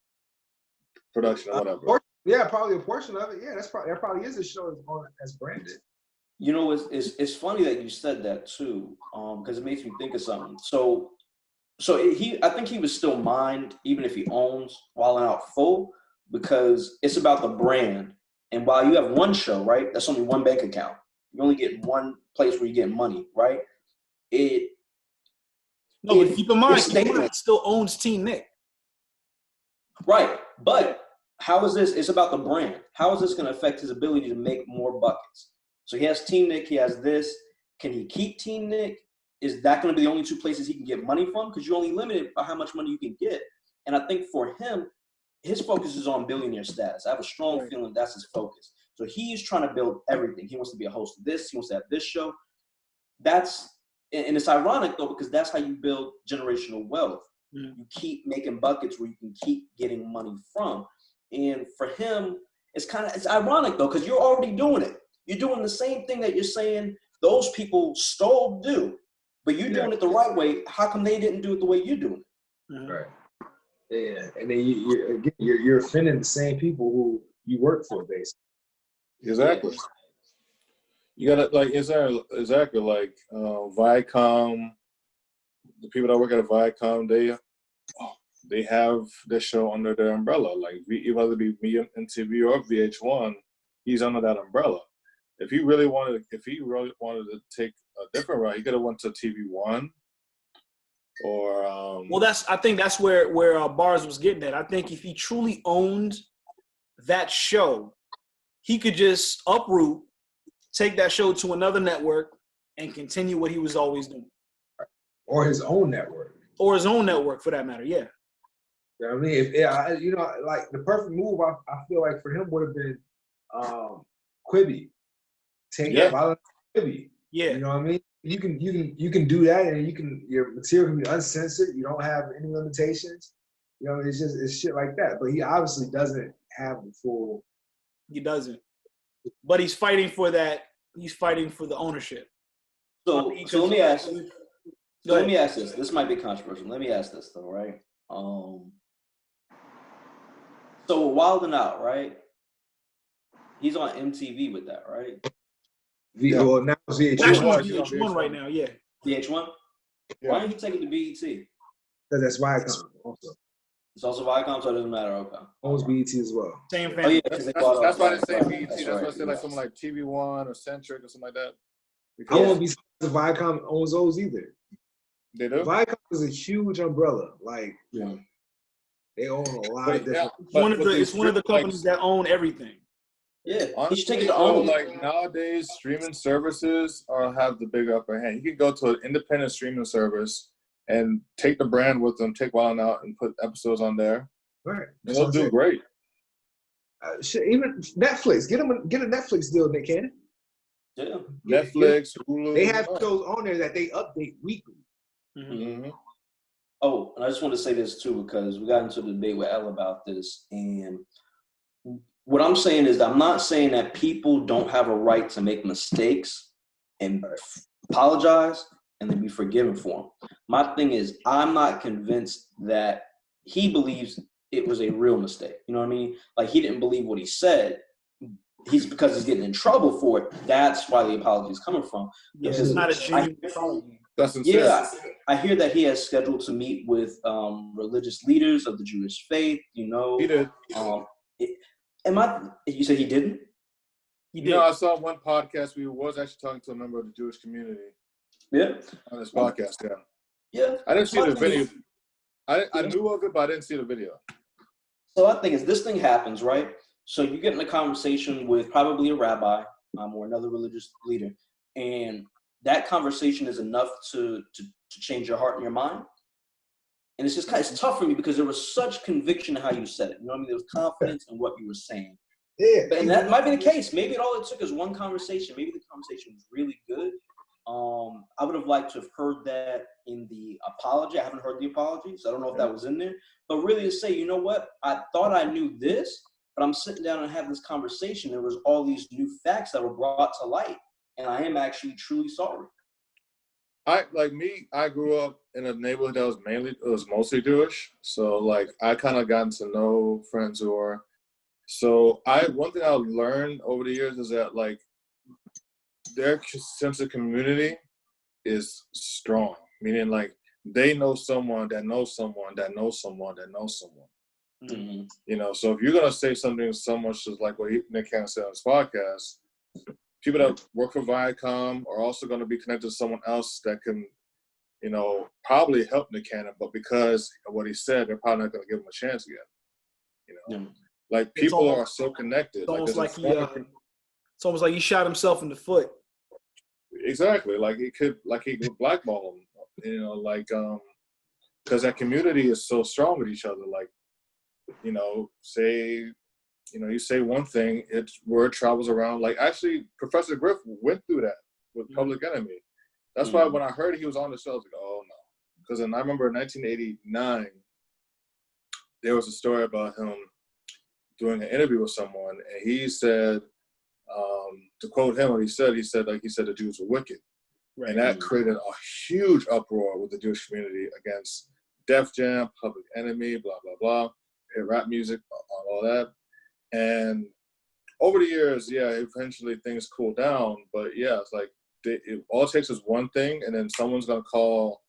production or whatever. Yeah, probably a portion of it. Yeah, that probably is a show as branded. You know, it's funny that you said that too, because it makes me think of something. So I think he would still mind even if he owns Wildin' Out full, because it's about the brand. And while you have one show, right, that's only one bank account. You only get one place where you get money, right? But keep in mind, he still owns Team Nick. Right, but how is this? It's about the brand. How is this going to affect his ability to make more buckets? So he has Team Nick, he has this. Can he keep Team Nick? Is that going to be the only two places he can get money from? Because you're only limited by how much money you can get. And I think for him, his focus is on billionaire status. I have a strong feeling that's his focus. So he's trying to build everything. He wants to be a host of this. He wants to have this show. And it's ironic, though, because that's how you build generational wealth. Mm. You keep making buckets where you can keep getting money from. And for him, it's ironic, though, because you're already doing it. You're doing the same thing that you're saying those people stole do, but you're doing it the right way. How come they didn't do it the way you're doing it? Mm-hmm. Right. Yeah, and then you're offending the same people who you work for, basically. Exactly. You gotta Viacom, the people that work at Viacom, they have their show under their umbrella. Whether it be MTV or VH1, he's under that umbrella. If he really wanted to take a different route, he could have went to TV One. Or I think that's where BarZ was getting at. I think if he truly owned that show, he could just uproot, take that show to another network, and continue what he was always doing. Or his own network. Or his own network, for that matter. Yeah. You know what I mean? The perfect move I feel like for him would have been Quibi. Take Quibi. Yeah. You know what I mean? You can do that, and your material can be uncensored. You don't have any limitations. You know, it's shit like that. But he obviously doesn't have the full. He doesn't. But he's fighting for that. He's fighting for the ownership. So let me ask. Let me ask this. This might be controversial. Let me ask this though, right? So Wildin' Out, right? He's on MTV with that, right? Well, now it's VH1 right now, yeah. VH1? Yeah. Why didn't he take it to BET? Because that's Viacom also. It's also Viacom, so it doesn't matter. Okay. Owns BET as well. Same family. That's why they say BET. That's why I say something like TV One or Centric or something like that. I won't be surprised if Viacom owns those either. They do? Viacom is a huge umbrella. They own a lot of different. It's one of the companies that own everything. Yeah, honestly, he should take it nowadays, streaming services have the big upper hand. You can go to an independent streaming service and take the brand with them, take Wildin' Out, and put episodes on there. Right, and they'll do great. Even Netflix, get a Netflix deal, Nick Cannon. Yeah, Netflix, Hulu. They have shows on there that they update weekly. Mm-hmm. Oh, and I just want to say this too, because we got into the debate with Elle about this, and what I'm saying is that I'm not saying that people don't have a right to make mistakes and apologize and then be forgiven for them. My thing is, I'm not convinced that he believes it was a real mistake. You know what I mean? Like, he didn't believe what he said. Because he's getting in trouble for it. That's why the apology is coming from. Yeah, it's not a genuine apology. That's sincere. Yeah, I hear that he has scheduled to meet with religious leaders of the Jewish faith. You know, He did. You said he didn't? He did. No, I saw one podcast. We was actually talking to a member of the Jewish community. Yeah. On this podcast. Yeah. Yeah. I didn't see the video. I knew of it, but I didn't see the video. So I think this thing happens, right? So you get in a conversation with probably a rabbi or another religious leader, and that conversation is enough to change your heart and your mind. And it's just it's tough for me because there was such conviction in how you said it. You know what I mean? There was confidence in what you were saying. Yeah. And that might be the case. Maybe all it took is one conversation. Maybe the conversation was really good. I would have liked to have heard that in the apology. I haven't heard the apology, so I don't know if that was in there. But really to say, you know what? I thought I knew this, but I'm sitting down and having this conversation. There was all these new facts that were brought to light, and I am actually truly sorry. I grew up in a neighborhood that was mostly Jewish. So like I kind of gotten to know friends who are. So one thing I learned over the years is that like their sense of community is strong, meaning like they know someone that knows someone that knows someone that knows someone. Mm-hmm. You know, so if you're gonna say something so much as like what Nick Cannon said on his podcast, people that work for Viacom are also going to be connected to someone else that can, you know, probably help Nick Cannon, but because of what he said, they're probably not going to give him a chance again. You know, like people are so connected. It's almost like he shot himself in the foot. Exactly. Like he could blackball him. You know, like because that community is so strong with each other. Like, you know, you say one thing, word travels around. Like actually, Professor Griff went through that with Public Enemy. That's why when I heard he was on the show, I was like, oh no. Because I remember in 1989, there was a story about him doing an interview with someone, and he said, to quote him, what he said the Jews were wicked. Right. And that created a huge uproar with the Jewish community against Def Jam, Public Enemy, blah, blah, blah, rap music, all that. And over the years, eventually things cooled down. But yeah, it's like all it takes is one thing, and then someone's gonna call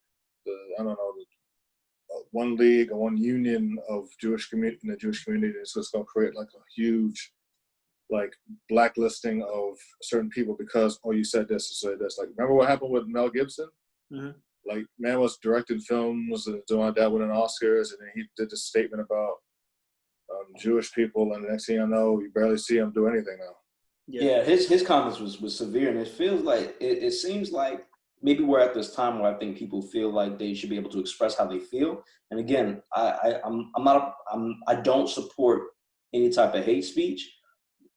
one league or one union of Jewish community in the Jewish community. It's just gonna create like a huge like blacklisting of certain people because you said this or said this. Like remember what happened with Mel Gibson? Mm-hmm. Like man was directing films and doing that winning Oscars, and then he did this statement about Jewish people, and the next thing I know, you barely see him do anything now. Yeah, his comments was severe, and it feels like it seems like maybe we're at this time where I think people feel like they should be able to express how they feel. And again, I don't support any type of hate speech,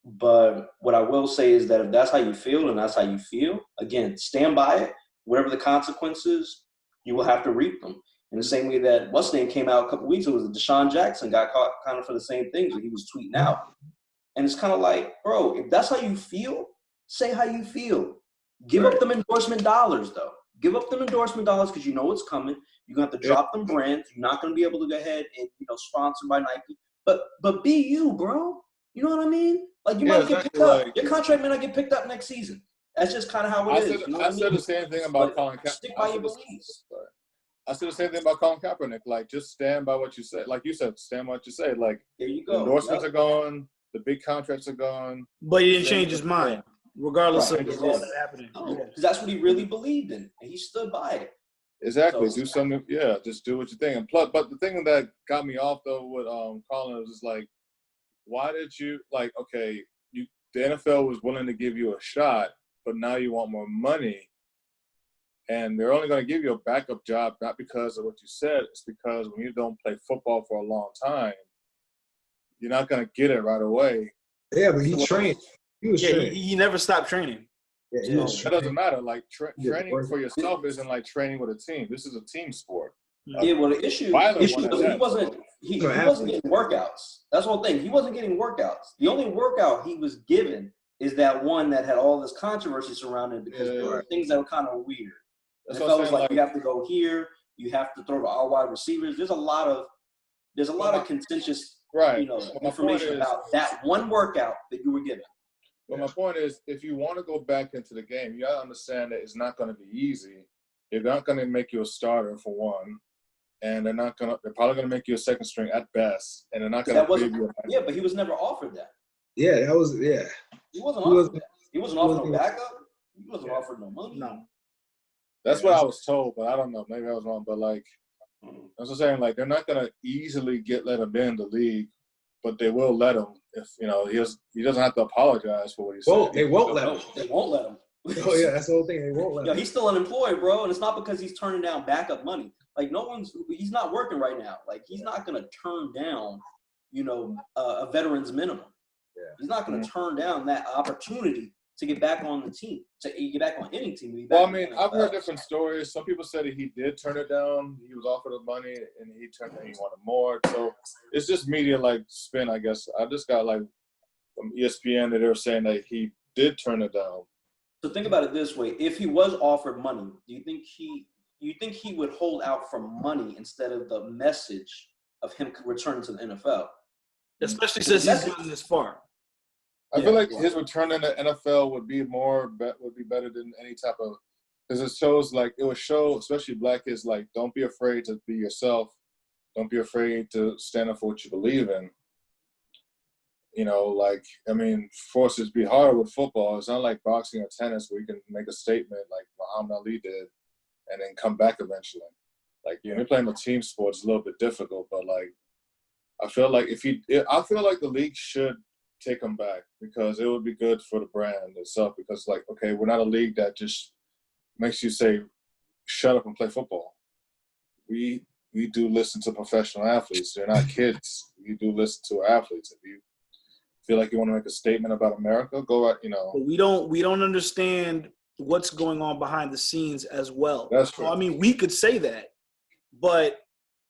but what I will say is that if that's how you feel and that's how you feel, again, stand by it. Whatever the consequences, you will have to reap them. In the same way that what's name came out a couple weeks ago, was Deshaun Jackson got caught kind of for the same things that he was tweeting out. And it's kind of like, bro, if that's how you feel, say how you feel. Give up them endorsement dollars, though. Give up them endorsement dollars because you know what's coming. You're going to have to drop them brands. You're not going to be able to go ahead and, sponsored by Nike. But be you, bro. You know what I mean? Like, you might get picked up. Your contract may not get picked up next season. That's just kind of how it is. I said the same thing about Colin Kaepernick. Stick by your beliefs. I said the same thing about Colin Kaepernick. Like, just stand by what you say. Like you said, stand by what you say. Like, there you go. The endorsements are gone. The big contracts are gone. But he didn't change his mind, regardless of what's happening. Because that's what he really believed in, and he stood by it. Exactly. Do something. Yeah, just do what you think. And plus, but the thing that got me off though with Colin was just like, why did you okay? The NFL was willing to give you a shot, but now you want more money. And they're only going to give you a backup job, not because of what you said. It's because when you don't play football for a long time, you're not going to get it right away. Yeah, but he trained. He was training. He never stopped training. Yeah, that doesn't matter. Like training for yourself isn't like training with a team. This is a team sport. Yeah, well, the issue was he wasn't getting workouts. That's the whole thing. He wasn't getting workouts. The only workout he was given is that one that had all this controversy surrounding it because there were things that were kind of weird. It felt like you have to go here, you have to throw to all wide receivers. There's a lot of contentious information about that one workout that you were given. But my point is, if you want to go back into the game, you gotta understand that it's not going to be easy. They're not going to make you a starter for one, and they're probably going to make you a second string at best, and they're not going to give you. Yeah, but he was never offered that. Yeah, that was He wasn't offered that. He wasn't offered no backup. He wasn't offered no money. No. That's what I was told, but I don't know. Maybe I was wrong. But like, that's what I'm saying. Like, they're not going to easily let him in the league, but they will let him if he doesn't have to apologize for what he said. They won't let him. They won't let him. Oh yeah, that's the whole thing. They won't let him. He's still unemployed, bro, and it's not because he's turning down backup money. Like he's not working right now. Like he's not gonna turn down, a veteran's minimum. Yeah. He's not gonna turn down that opportunity to get back on the team, to get back on any team. Well, I mean, I've heard different stories. Some people said that he did turn it down. He was offered the money, and he wanted more. So it's just media spin, I guess. I just got from ESPN that they were saying that he did turn it down. So think about it this way: if he was offered money, do you think he would hold out for money instead of the message of him returning to the NFL? Especially since he's gotten this far. I feel like his return in the NFL would be better than any type of, because it would show especially black kids don't be afraid to be yourself, don't be afraid to stand up for what you believe in. I mean, forces be hard with football. It's not like boxing or tennis where you can make a statement like Muhammad Ali did and then come back eventually. You're playing a team sport, it's a little bit difficult, but I feel like the league should take him back because it would be good for the brand itself because we're not a league that just makes you say, shut up and play football. We do listen to professional athletes. They're not kids. We do listen to athletes. If you feel like you want to make a statement about America, go out, But we don't understand what's going on behind the scenes as well. That's true. So, I mean, we could say that, but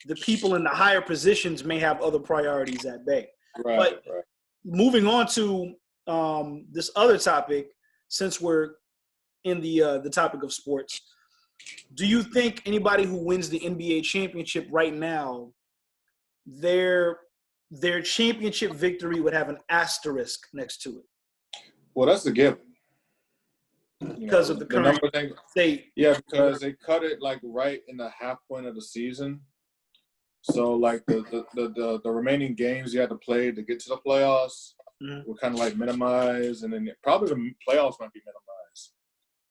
the people in the higher positions may have other priorities at bay. Right. Moving on to this other topic, since we're in the topic of sports, do you think anybody who wins the NBA championship right now, their championship victory would have an asterisk next to it? Well, that's a given. Because of the current state. Yeah, because they cut it right in the half point of the season. So the remaining games you had to play to get to the playoffs were kind of minimized, and then probably the playoffs might be minimized.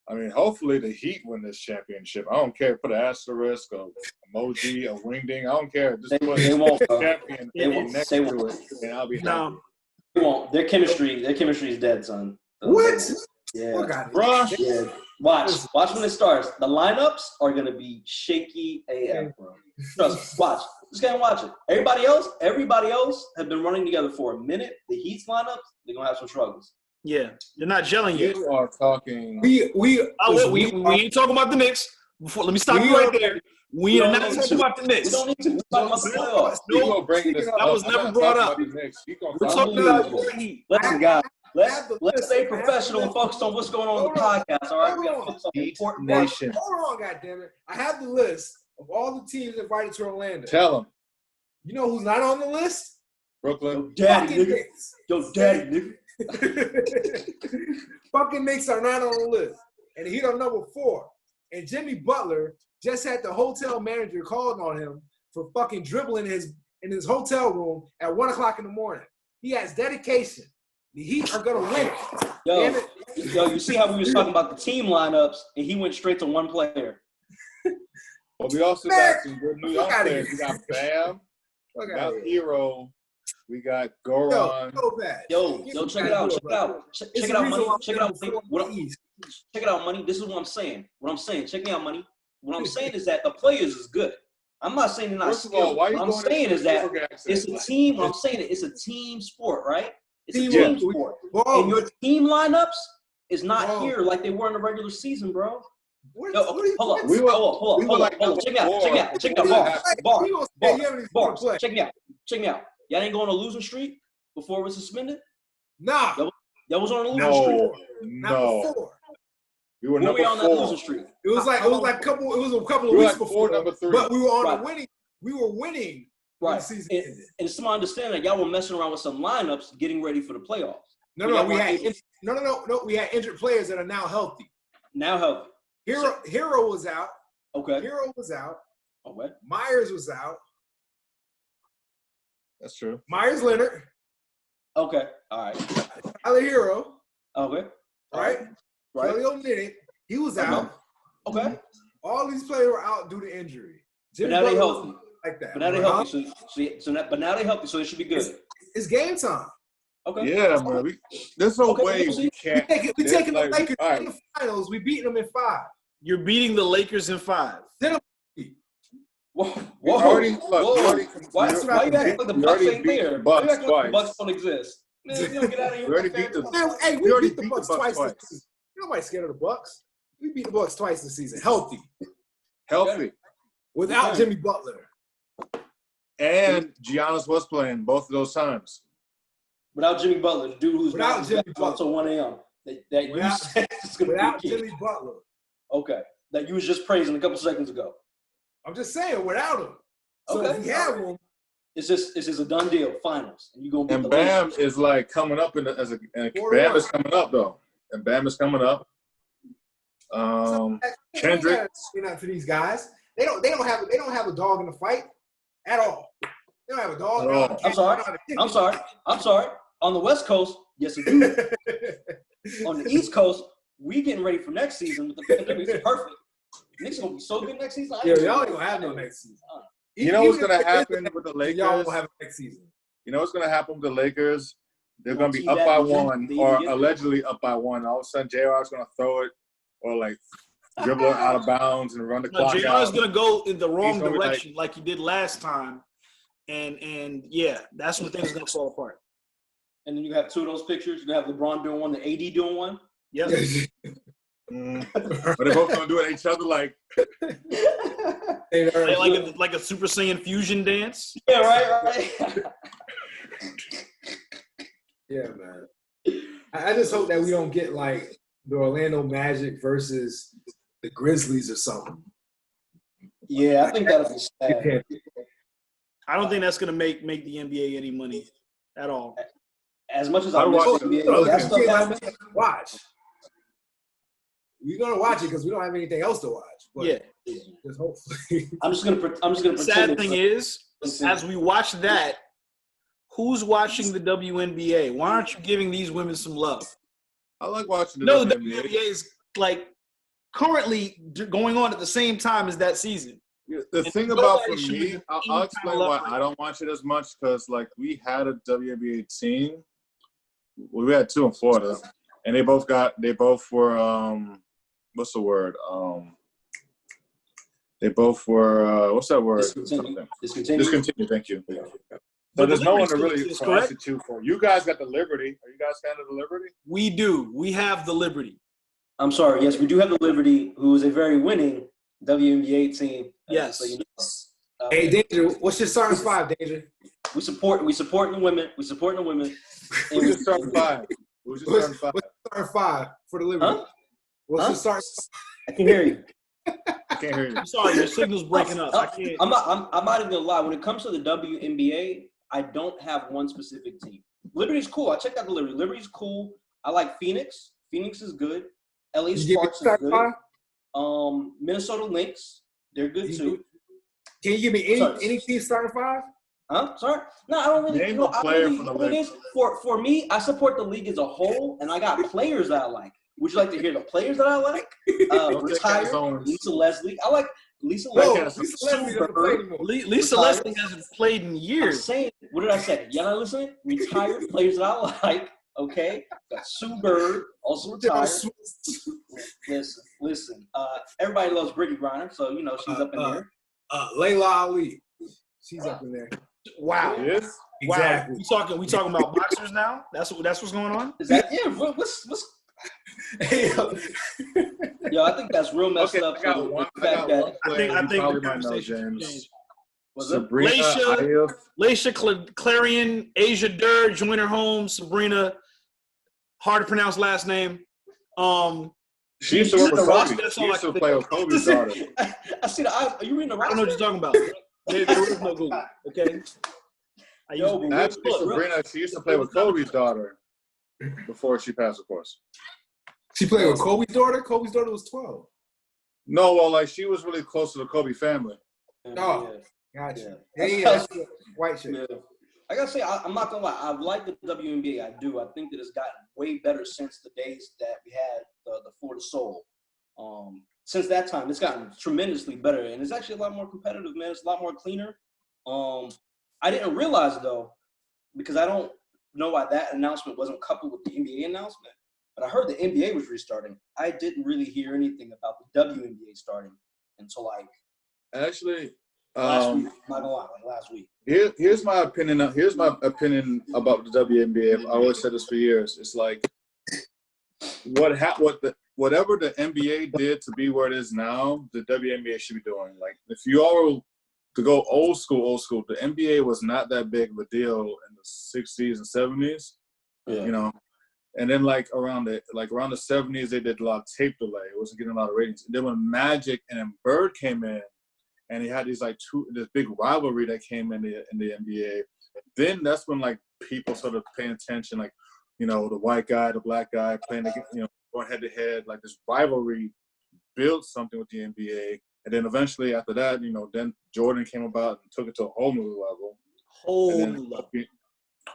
I mean, hopefully the Heat win this championship. I don't care. Put an asterisk, a emoji, a ring ding. I don't care. Just put champion next to it, and I'll be happy. They won't. Their chemistry is dead, son. What? Yeah, bro. Yeah. Watch when it starts. The lineups are gonna be shaky AF, bro. Trust. Watch. Just gotta watch it. Everybody else have been running together for a minute. The Heat's lineups, they're gonna have some struggles. Yeah, they're not gelling yet. You are talking. We ain't talking about the Knicks. Let me stop you right there. We are not talking about the Knicks. We don't need to. We're talking about the playoffs. That was never brought up. We're talking about the Heat. Listen, guys. Let's stay professional and focus on what's going on in the podcast, all right? We gotta focus on the important nation. Hold on, goddammit. I have the list of all the teams invited to Orlando. Tell them. You know who's not on the list? Brooklyn. Daddy, nigga. Yo, daddy, nigga. Fucking Knicks are not on the list. And Heat are number 4. And Jimmy Butler just had the hotel manager calling on him for fucking dribbling in his hotel room at 1 o'clock in the morning. He has dedication. The Heat are gonna win it. Yo, you see how we was talking about the team lineups, and he went straight to one player. Well, we also got some good New York players. We got Bam, we got Hero, we got Goran. Yo, check it out. Check it out, money. Check it out, money. Check it out, money. This is what I'm saying. Check me out, money. What I'm saying is that the players is good. I'm not saying they're not skilled. What I'm saying is that it's a team. What I'm saying is it's a team sport, right? It's a team sport. And your team lineups is not here like they were in the regular season, bro. Hold up. Check me out. BarZ. Check me out. check me out. Y'all ain't going on a losing streak before it was suspended? Nah. Y'all was on a losing streak. Not before. We were number on 4. that losing streak. It was a couple of weeks before. Number 3. But we were on a winning. We were winning. Right. The season ended. And it's my understanding that y'all were messing around with some lineups getting ready for the playoffs. No. We had injured players that are now healthy. Hero was out. Okay. Hero was out. Okay. Myers was out. That's true. Myers Leonard. Okay. All right. Tyler Hero. Okay. Right. Kelly Olynyk. He was out. Okay. All these players were out due to injury. But now they healthy. Like that. But now they healthy. But now they healthy, so it should be good. It's game time. Okay. Yeah, man. There's no way we can't. We're taking the Lakers in the finals. We beat them in 5. You're beating the Lakers in 5. Whoa. Why you acting like the Bucks ain't there? Bucks like twice. the Bucks don't exist. Man, you don't get out of here. We already beat the Hey, we beat the Bucks twice this season. Nobody's scared of the Bucks. We beat the Bucks twice this season. Healthy. Without Jimmy Butler. And Giannis was playing both of those times. Without Jimmy Butler, the dude who's without Jimmy Butler until 1 a.m. Without Jimmy Butler. Okay. That you was just praising a couple seconds ago. I'm just saying, without him. So if we have him, it's just a done deal. Finals, and you gonna beat and the Bam Lakers. is like coming up and Bam is coming up though, and Bam is coming up. Kendrick, for these guys, they don't have a dog in the fight at all. They don't have a dog. I'm sorry. On the West Coast, yes, we do. On the East Coast, we getting ready for next season with the pandemic. It's perfect. Knicks gonna be so good next season. Y'all ain't gonna have no next season. You know what's gonna happen with the Lakers? Y'all won't have next season. You know what's gonna happen with the Lakers? They're gonna be up by 1 or allegedly up by 1. All of a sudden, JR is gonna throw it or like dribble it out of bounds and run the clock JR out. is gonna go in the wrong direction like he did last time, and yeah, that's when things are gonna fall apart. And then you have 2 of those pictures. You have LeBron doing one, the AD doing one. Yes. But they're both gonna do it at each other like a Super Saiyan fusion dance. Yeah, right. Yeah, man. I just hope that we don't get like the Orlando Magic versus the Grizzlies or something. Yeah, I think that'll be sad. I don't think that's gonna make the NBA any money at all. As much as I watch the NBA, watch. We're gonna watch it because we don't have anything else to watch. But yeah, just hopefully. I'm just gonna pretend. Sad thing is, as we watch that, who's watching the WNBA? Why aren't you giving these women some love? I like watching the WNBA. WNBA. The WNBA is like currently going on at the same time as that season. The thing about for me, I'll explain why I don't watch it as much because like we had a WNBA team. We had 2 in Florida, and they both were what's the word? They both were what's that word? Discontinued. Thank you. So there's no one to really substitute for. You guys got the Liberty. Are you guys fan of the Liberty? We do. We have the Liberty. I'm sorry. Yes, we do have the Liberty, who is a very winning WNBA team. Yes. So, you know, hey, Danger, what's your starting 5, Danger? We supporting the women. We supporting the women. Who's your starting 5? What's your starting 5 for the Liberty? Huh? What's your starting? I can hear you. I can't hear you. I'm sorry, your signal's breaking up. I can't. I'm not even gonna lie. When it comes to the WNBA, I don't have one specific team. Liberty's cool. I checked out the Liberty. Liberty's cool. I like Phoenix. Phoenix is good. LA Sparks is good. Minnesota Lynx, they're good too. Can you give me any team starting 5? Huh? Sorry? No, I don't really. Name a player from the league. For me, I support the league as a whole, and I got players that I like. Would you like to hear the players that I like? Retired Lisa Leslie. I like Lisa Leslie. Lisa Leslie hasn't played in years. I'm saying, what did I say? Y'all not listening? Retired players that I like. Okay, got Sue Bird, also retired. Listen. Everybody loves Brittany Griner, so you know she's up in there. Layla Ali, she's up in there. Wow. Yes. Exactly. Wow. We talking about boxers now? That's what's going on. Is that What's Yo, I think that's real messed up. I got one. I think the conversation changed. Sabrina Ayuf. Laisha Clarion, Asia Durr, Joyner Holmes, Sabrina, hard to pronounce last name. She used to work with Kobe. That's She all used I to can play think with Kobe's daughter. I see the eyes. Are you reading the I don't know roster? what you're talking about. There is no Google, okay? Actually, Sabrina, she used to play with Kobe's daughter before she passed, of course. She played with Kobe's daughter? Kobe's daughter was 12. No, well, like, she was really close to the Kobe family. Oh, gotcha. Yeah. Yeah, white shit. Yeah. I gotta say, I'm not gonna lie. I like the WNBA. I do. I think that it's gotten way better since the days that we had the Florida Soul. Since that time, it's gotten tremendously better, and it's actually a lot more competitive, man. It's a lot more cleaner. I didn't realize though, because I don't know why that announcement wasn't coupled with the NBA announcement. But I heard the NBA was restarting. I didn't really hear anything about the WNBA starting until like actually last week. I'm not gonna lie, like last week. Here's my opinion. Here's my opinion about the WNBA. I always said this for years. It's like whatever the NBA did to be where it is now, the WNBA should be doing. Like if you all were to go old school, the NBA was not that big of a deal in the 60s and 70s. Yeah. You know. And then like around the 70s, they did a lot of tape delay. It wasn't getting a lot of ratings. And then when Magic and then Bird came in, and he had these this big rivalry that came in the NBA. Then that's when like people started paying attention, like the white guy, the black guy playing against, going head to head, like this rivalry built something with the NBA. And then eventually after that, then Jordan came about and took it to a whole new level.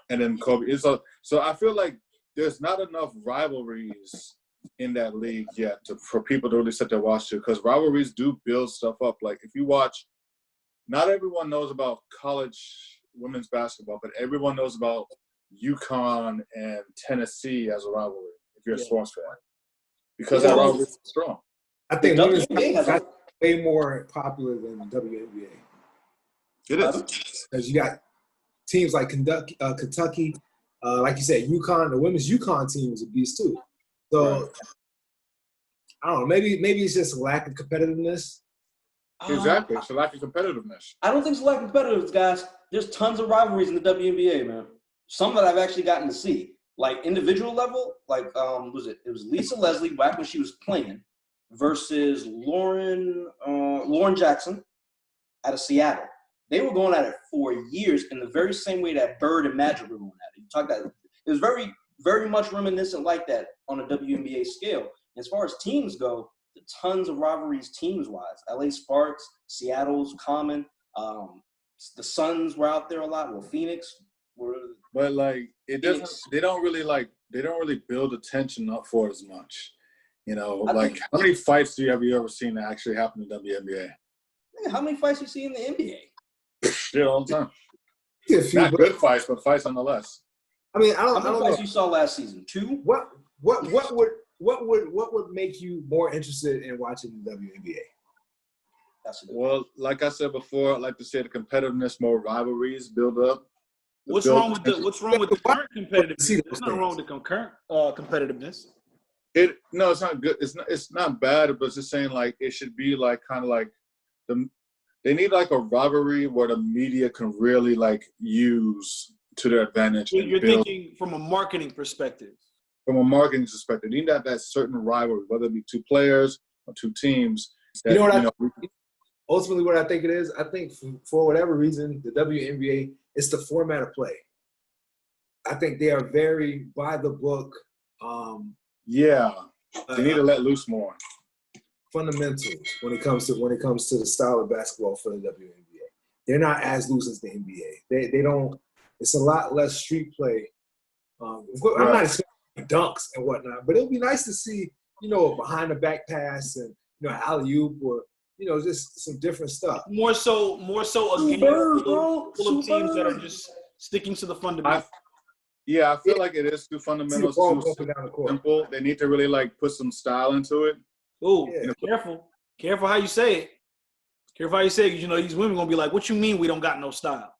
And then Kobe. So I feel like there's not enough rivalries in that league yet for people to really sit there and watch it, because rivalries do build stuff up. Like if you watch, not everyone knows about college women's basketball, but everyone knows about UConn and Tennessee as a rivalry if you're a sports fan, because that rivalry is strong. I think women's basketball is way more popular than the WNBA. It is. Because you got teams like Kentucky, like you said, UConn. The women's UConn team is a beast too. So right. I don't know. Maybe it's just a lack of competitiveness. Exactly, it's a lack of competitiveness. I don't think it's a lack of competitiveness, guys. There's tons of rivalries in the WNBA, man. Some that I've actually gotten to see, like individual level. Like it was Lisa Leslie back when she was playing versus Lauren Jackson out of Seattle. They were going at it for years in the very same way that Bird and Magic were going at it. You talk that it was very, very much reminiscent like that on a WNBA scale. As far as teams go, the tons of rivalries teams-wise. LA Sparks, Seattle's Common, the Suns were out there a lot. Well, Phoenix were. But like it doesn't. They don't really build attention up for it as much. How many fights have you ever seen that actually happen in the WNBA? How many fights you see in the NBA? Yeah, all the time. Not good fights, but fights nonetheless. I mean, I How don't many know. fights you saw last season? 2? What would make you more interested in watching the WNBA? Well, like I said before, I'd like to say the competitiveness, more rivalries build up. What's wrong with the current competitiveness? There's nothing wrong with the current competitiveness. No, it's not good. It's not bad, but it's just saying like it should be like kind of like they need like a rivalry where the media can really like use to their advantage. You're thinking from a marketing perspective. From a marketing perspective, you need that certain rivalry, whether it be two players or two teams. Ultimately, what I think it is, I think for whatever reason, the WNBA, it's the format of play. I think they are very by the book. They need to let loose more. Fundamentals when it comes to the style of basketball for the WNBA. They're not as loose as the NBA. They don't. It's a lot less street play. I'm not expecting dunks and whatnot, but it'll be nice to see, a behind the back pass and alley-oop or just some different stuff. More so a game full of teams that are just sticking to the fundamentals. I feel like it is too fundamentals, too simple. They need to really like put some style into it. Oh, careful how you say it. Careful how you say it, because these women gonna be like, "What you mean we don't got no style?"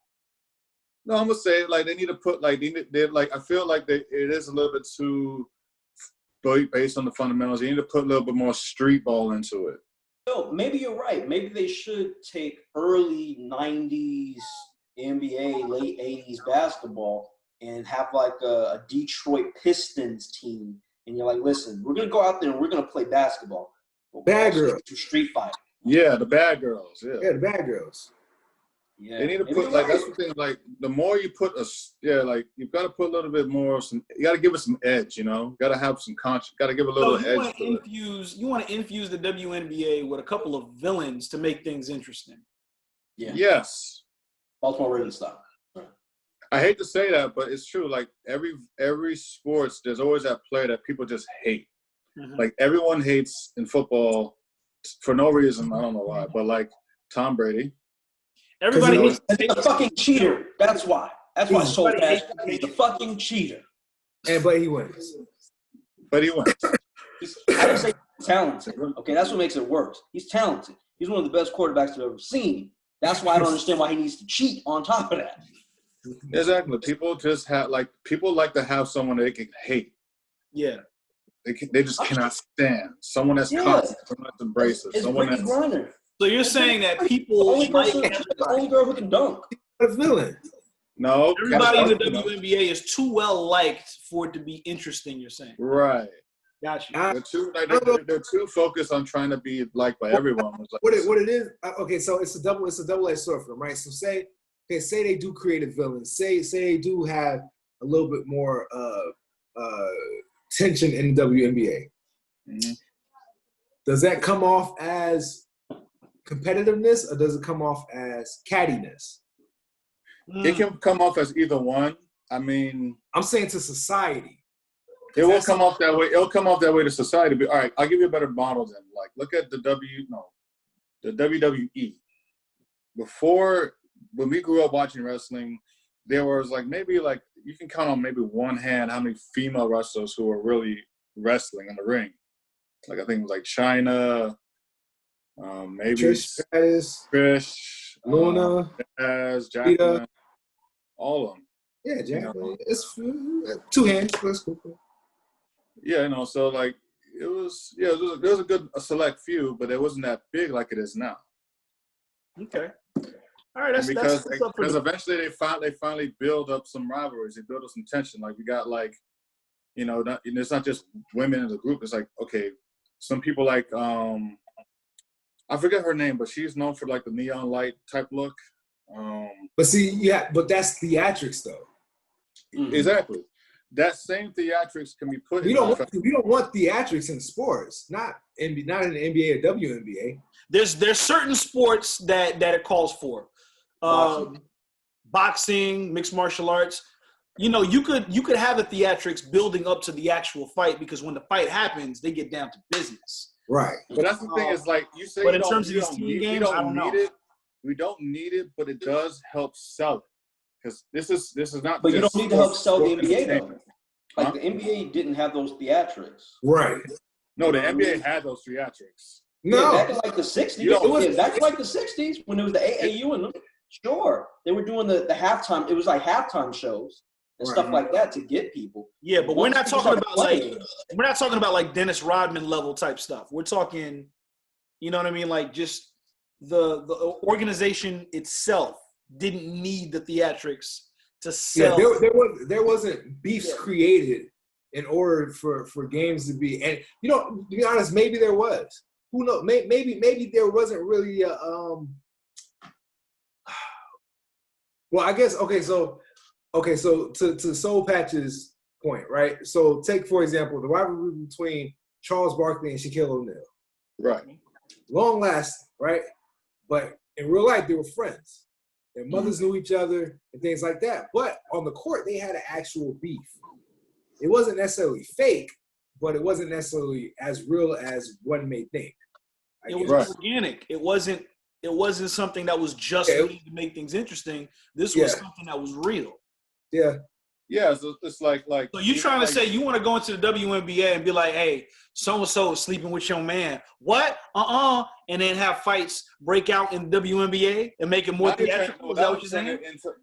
No, I'm gonna say like they need to put like I feel like it is a little bit too based on the fundamentals. They need to put a little bit more street ball into it. Yo, maybe you're right. Maybe they should take early 90s NBA, late 80s basketball and have like a Detroit Pistons team. And you're like, listen, we're going to go out there and we're going to play basketball. Bad girls. To street fight. Yeah, the bad girls. Yeah, the bad girls. Yeah. They need to put, like, that's the thing, like, the more you put like, you've got to put a little bit more, you got to give it some edge, you know? Got to have some conscience, got to give a little edge to it. You want to infuse the WNBA with a couple of villains to make things interesting. Yeah. Yes. Baltimore Ravens style. I hate to say that, but it's true. Like, every sports, there's always that player that people just hate. Mm-hmm. Like, everyone hates in football for no reason. I don't know why, but, like, Tom Brady. Everybody hates a fucking cheater. That's why. That's why Soulpatch is the fucking cheater. But he wins. But he wins. I would say he's talented. Okay, that's what makes it worse. He's talented. He's one of the best quarterbacks I've ever seen. That's why I don't understand why he needs to cheat on top of that. Exactly. People just people like to have someone they can hate. Yeah. They just cannot stand someone that's constant, someone that's embraces, someone that's. Griner. So you're saying that people the only girl who can dunk. A villain. No. Everybody in the WNBA is too well liked for it to be interesting. You're saying. Right. Gotcha. They're too focused on trying to be liked by everyone. Like, what it is? Okay, so it's a double-edged sword for them, right? So say they do creative villains. Say they do have a little bit more tension in the WNBA. Mm-hmm. Does that come off as competitiveness, or does it come off as cattiness? It can come off as either one. I mean, I'm saying to society. It will come off that way. It'll come off that way to society. But all right, I'll give you a better model then. Like, look at the WWE. Before, when we grew up watching wrestling, there was like maybe like you can count on maybe one hand how many female wrestlers who were really wrestling in the ring. Like I think it was like Chyna, maybe Trish, Luna, Jacqueline, all of them. Yeah, Jacqueline. It's two hands. That's cool. Yeah, you know, so like there was a good select few, but it wasn't that big like it is now. Okay. All right, because eventually they finally build up some rivalries. They build up some tension. Like we got like, you know, it's not just women in the group. It's like, okay, some people like I forget her name, but she's known for like the neon light type look. But that's theatrics though. Mm-hmm. Exactly. That same theatrics can be put. We don't want theatrics in sports, not in the NBA or WNBA. There's certain sports that it calls for. Boxing, mixed martial arts. You know, you could have a theatrics building up to the actual fight because when the fight happens, they get down to business. Right. But that's the thing is like you say. But in terms of these team games, I don't know. We don't need it, but it does help sell it. Because this is not. But you don't need to help sell the NBA though. Like the NBA didn't have those theatrics. Right. No, the NBA had those theatrics. No. Yeah, back in like the 60s. Back in like the 60s when it was the AAU and sure. They were doing the halftime. It was like halftime shows and stuff like that to get people. Yeah, but we're not talking about like Dennis Rodman level type stuff. We're talking, you know what I mean? Like just the organization itself didn't need the theatrics to sell. Yeah, there wasn't beefs created in order for games to be. And you know, to be honest, maybe there was. Who knows? Maybe there wasn't really a. Well, I guess So to Soulpatch's point, right? So take for example the rivalry between Charles Barkley and Shaquille O'Neal. Right. Long lasting, right? But in real life, they were friends. Their mothers knew each other and things like that. But on the court, they had an actual beef. It wasn't necessarily fake, but it wasn't necessarily as real as one may think. It was organic. It wasn't something that was just made to make things interesting. This was something that was real. Yeah. Yeah, so it's like. So you trying to say you want to go into the WNBA and be like, hey, so-and-so is sleeping with your man. What? And then have fights break out in the WNBA and make it more theatrical? Is that what you're saying?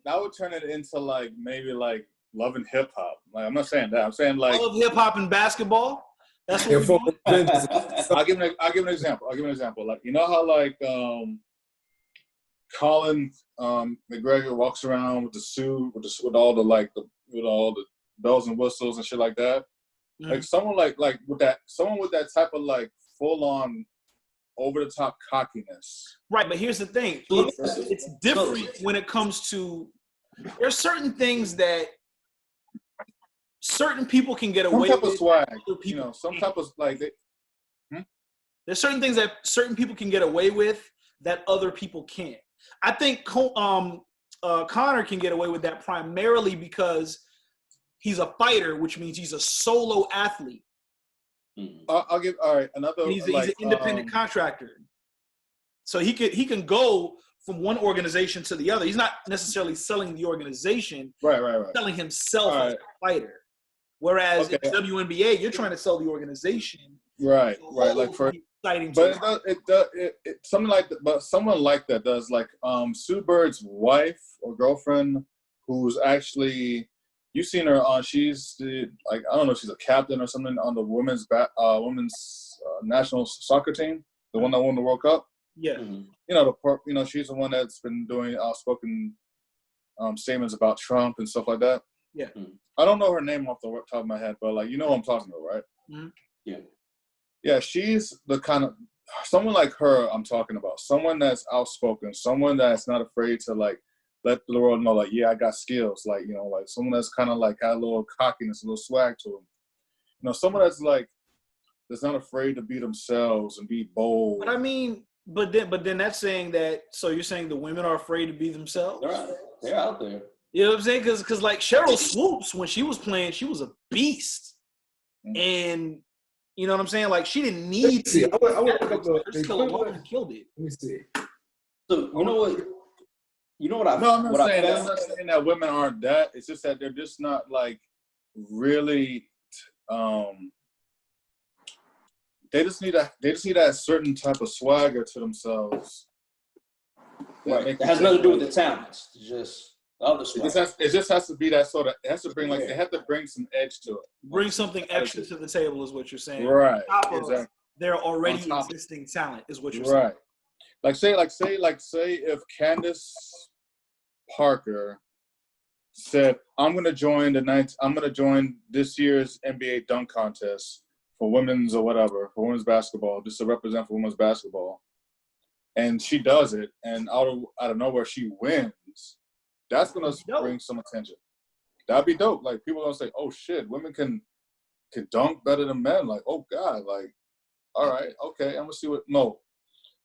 That would turn it into like maybe like Love and Hip Hop. Like I'm not saying that. I'm saying like Love, hip hop, and basketball. That's what we do. I'll give an example. Like, you know how like Colin McGregor walks around with the suit with all the bells and whistles and shit like that. Mm-hmm. Like someone like with that type of like full on over the top cockiness. Right, but here's the thing. It's different when it comes to, there's certain things that certain people can get away with. Some type of swag, you know, some type of like. There's certain things that certain people can get away with that other people can't. I think Connor can get away with that primarily because he's a fighter, which means he's a solo athlete. I'll give another. He's an independent contractor, so he can go from one organization to the other. He's not necessarily selling the organization, right. Selling himself as a fighter. Whereas in WNBA, you're trying to sell the organization, right. Like for exciting, but it something like that. But someone like that does like Sue Bird's wife or girlfriend, who's actually. You've seen her on. She's like I don't know. She's a captain or something on the women's national soccer team, the one that won the World Cup. Yeah. Mm-hmm. You know, she's the one that's been doing outspoken statements about Trump and stuff like that. Yeah. I don't know her name off the top of my head, but like you know what I'm talking about, right? Mm-hmm. Yeah. Yeah, she's the kind of someone like her I'm talking about. Someone that's outspoken, someone that's not afraid to like. Let the world know, like, yeah, I got skills. Like, you know, like someone that's kind of like got a little cockiness, a little swag to them. You know, someone that's like, that's not afraid to be themselves and be bold. But I mean, but then that's saying that. So you're saying the women are afraid to be themselves? They're out there. You know what I'm saying? Because like Cheryl Swoops, when she was playing, she was a beast, and you know what I'm saying? Like she didn't need to. I would look up the killed it. Let me see. So you know what? You know what I'm not saying that women aren't that. It's just that they're just not like really. They just need that certain type of swagger to themselves. Right. It has nothing to do with the talents. It's just the other swagger. It just has to be that sort of. It has to bring like they have to bring some edge to it. Bring something extra to the table is what you're saying. Right. Exactly. They're already existing talent is what you're saying. Right. Like say if Candace Parker said, I'm gonna join this year's NBA dunk contest for women's or whatever, for women's basketball, just to represent for women's basketball. And she does it, and out of nowhere she wins. That's gonna bring some attention. That'd be dope. Like people are gonna say, oh shit, women can dunk better than men. Like, oh God, like, all right, okay, I'm gonna see what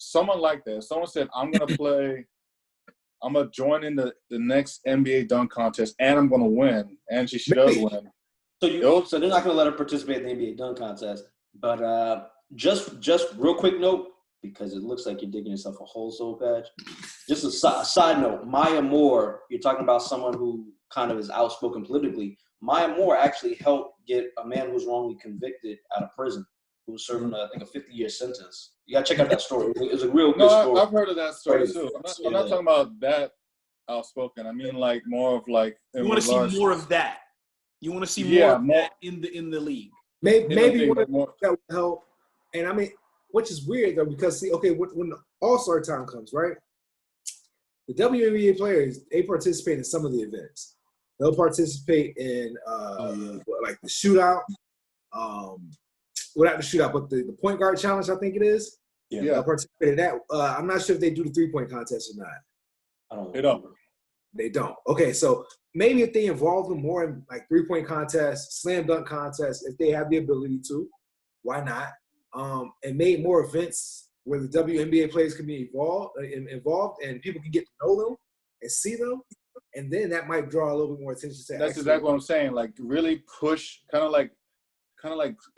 someone like that. If someone said, I'm going to join in the next NBA dunk contest and I'm going to win. And she does win. So they're not going to let her participate in the NBA dunk contest. But just real quick note, because it looks like you're digging yourself a hole, Soulpatch. Just a side note, Maya Moore, you're talking about someone who kind of is outspoken politically. Maya Moore actually helped get a man who was wrongly convicted out of prison, who was serving, I think, a 50-year sentence. You got to check out that story. It was a real good story. I've heard of that story, too. I'm not talking about that outspoken. I mean, like, more of, like... You want to see more of that. You want to see more of that in the league. Maybe that would help. And, I mean, which is weird, though, because, see, okay, when the All-Star time comes, right? The WNBA players, they participate in some of the events. They'll participate in, like, the shootout. Without the shootout, but the point guard challenge, I think it is. Yeah. I participated in that. I'm not sure if they do the 3-point contest or not. They don't. They don't. Okay, so maybe if they involve them more in like 3-point contests, slam dunk contests, if they have the ability to, why not? And made more events where the WNBA players can be involved and people can get to know them and see them. And then that might draw a little bit more attention to That's exactly what I'm saying. Like really push, kind of like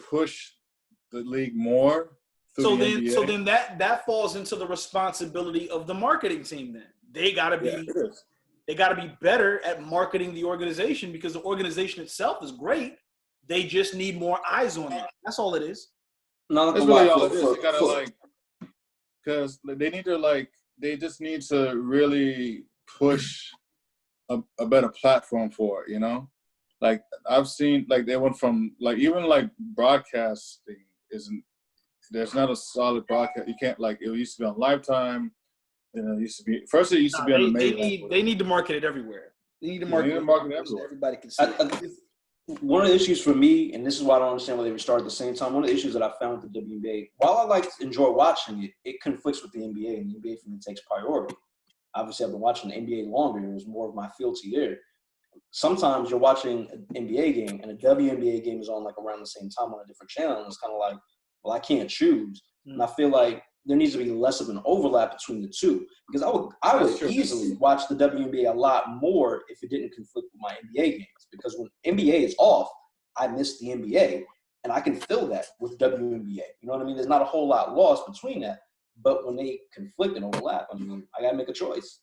push the league more. So then that falls into the responsibility of the marketing team. Then they gotta be better at marketing the organization, because the organization itself is great. They just need more eyes on it. That's all it is. That's really all it is. You gotta because they just need to really push a better platform for it. You know, like I've seen like they went from like even like broadcasting isn't. There's not a solid broadcast. You can't like it used to be on Lifetime. You know, it used to be first. It used to be on the they need to market it everywhere. They need to market it everywhere. So everybody can see it. One of the issues for me, and this is why I don't understand why they restarted at the same time, one of the issues that I found with the WNBA, while I enjoy watching it, it conflicts with the NBA, and the NBA for me takes priority. Obviously, I've been watching the NBA longer. It was more of my fealty there. Sometimes you're watching an NBA game, and a WNBA game is on like around the same time on a different channel, and it's kind of like, well, I can't choose. And I feel like there needs to be less of an overlap between the two, because I would easily watch the WNBA a lot more if it didn't conflict with my NBA games. Because when NBA is off, I miss the NBA, and I can fill that with WNBA. You know what I mean? There's not a whole lot lost between that, but when they conflict and overlap, I mean, I gotta make a choice.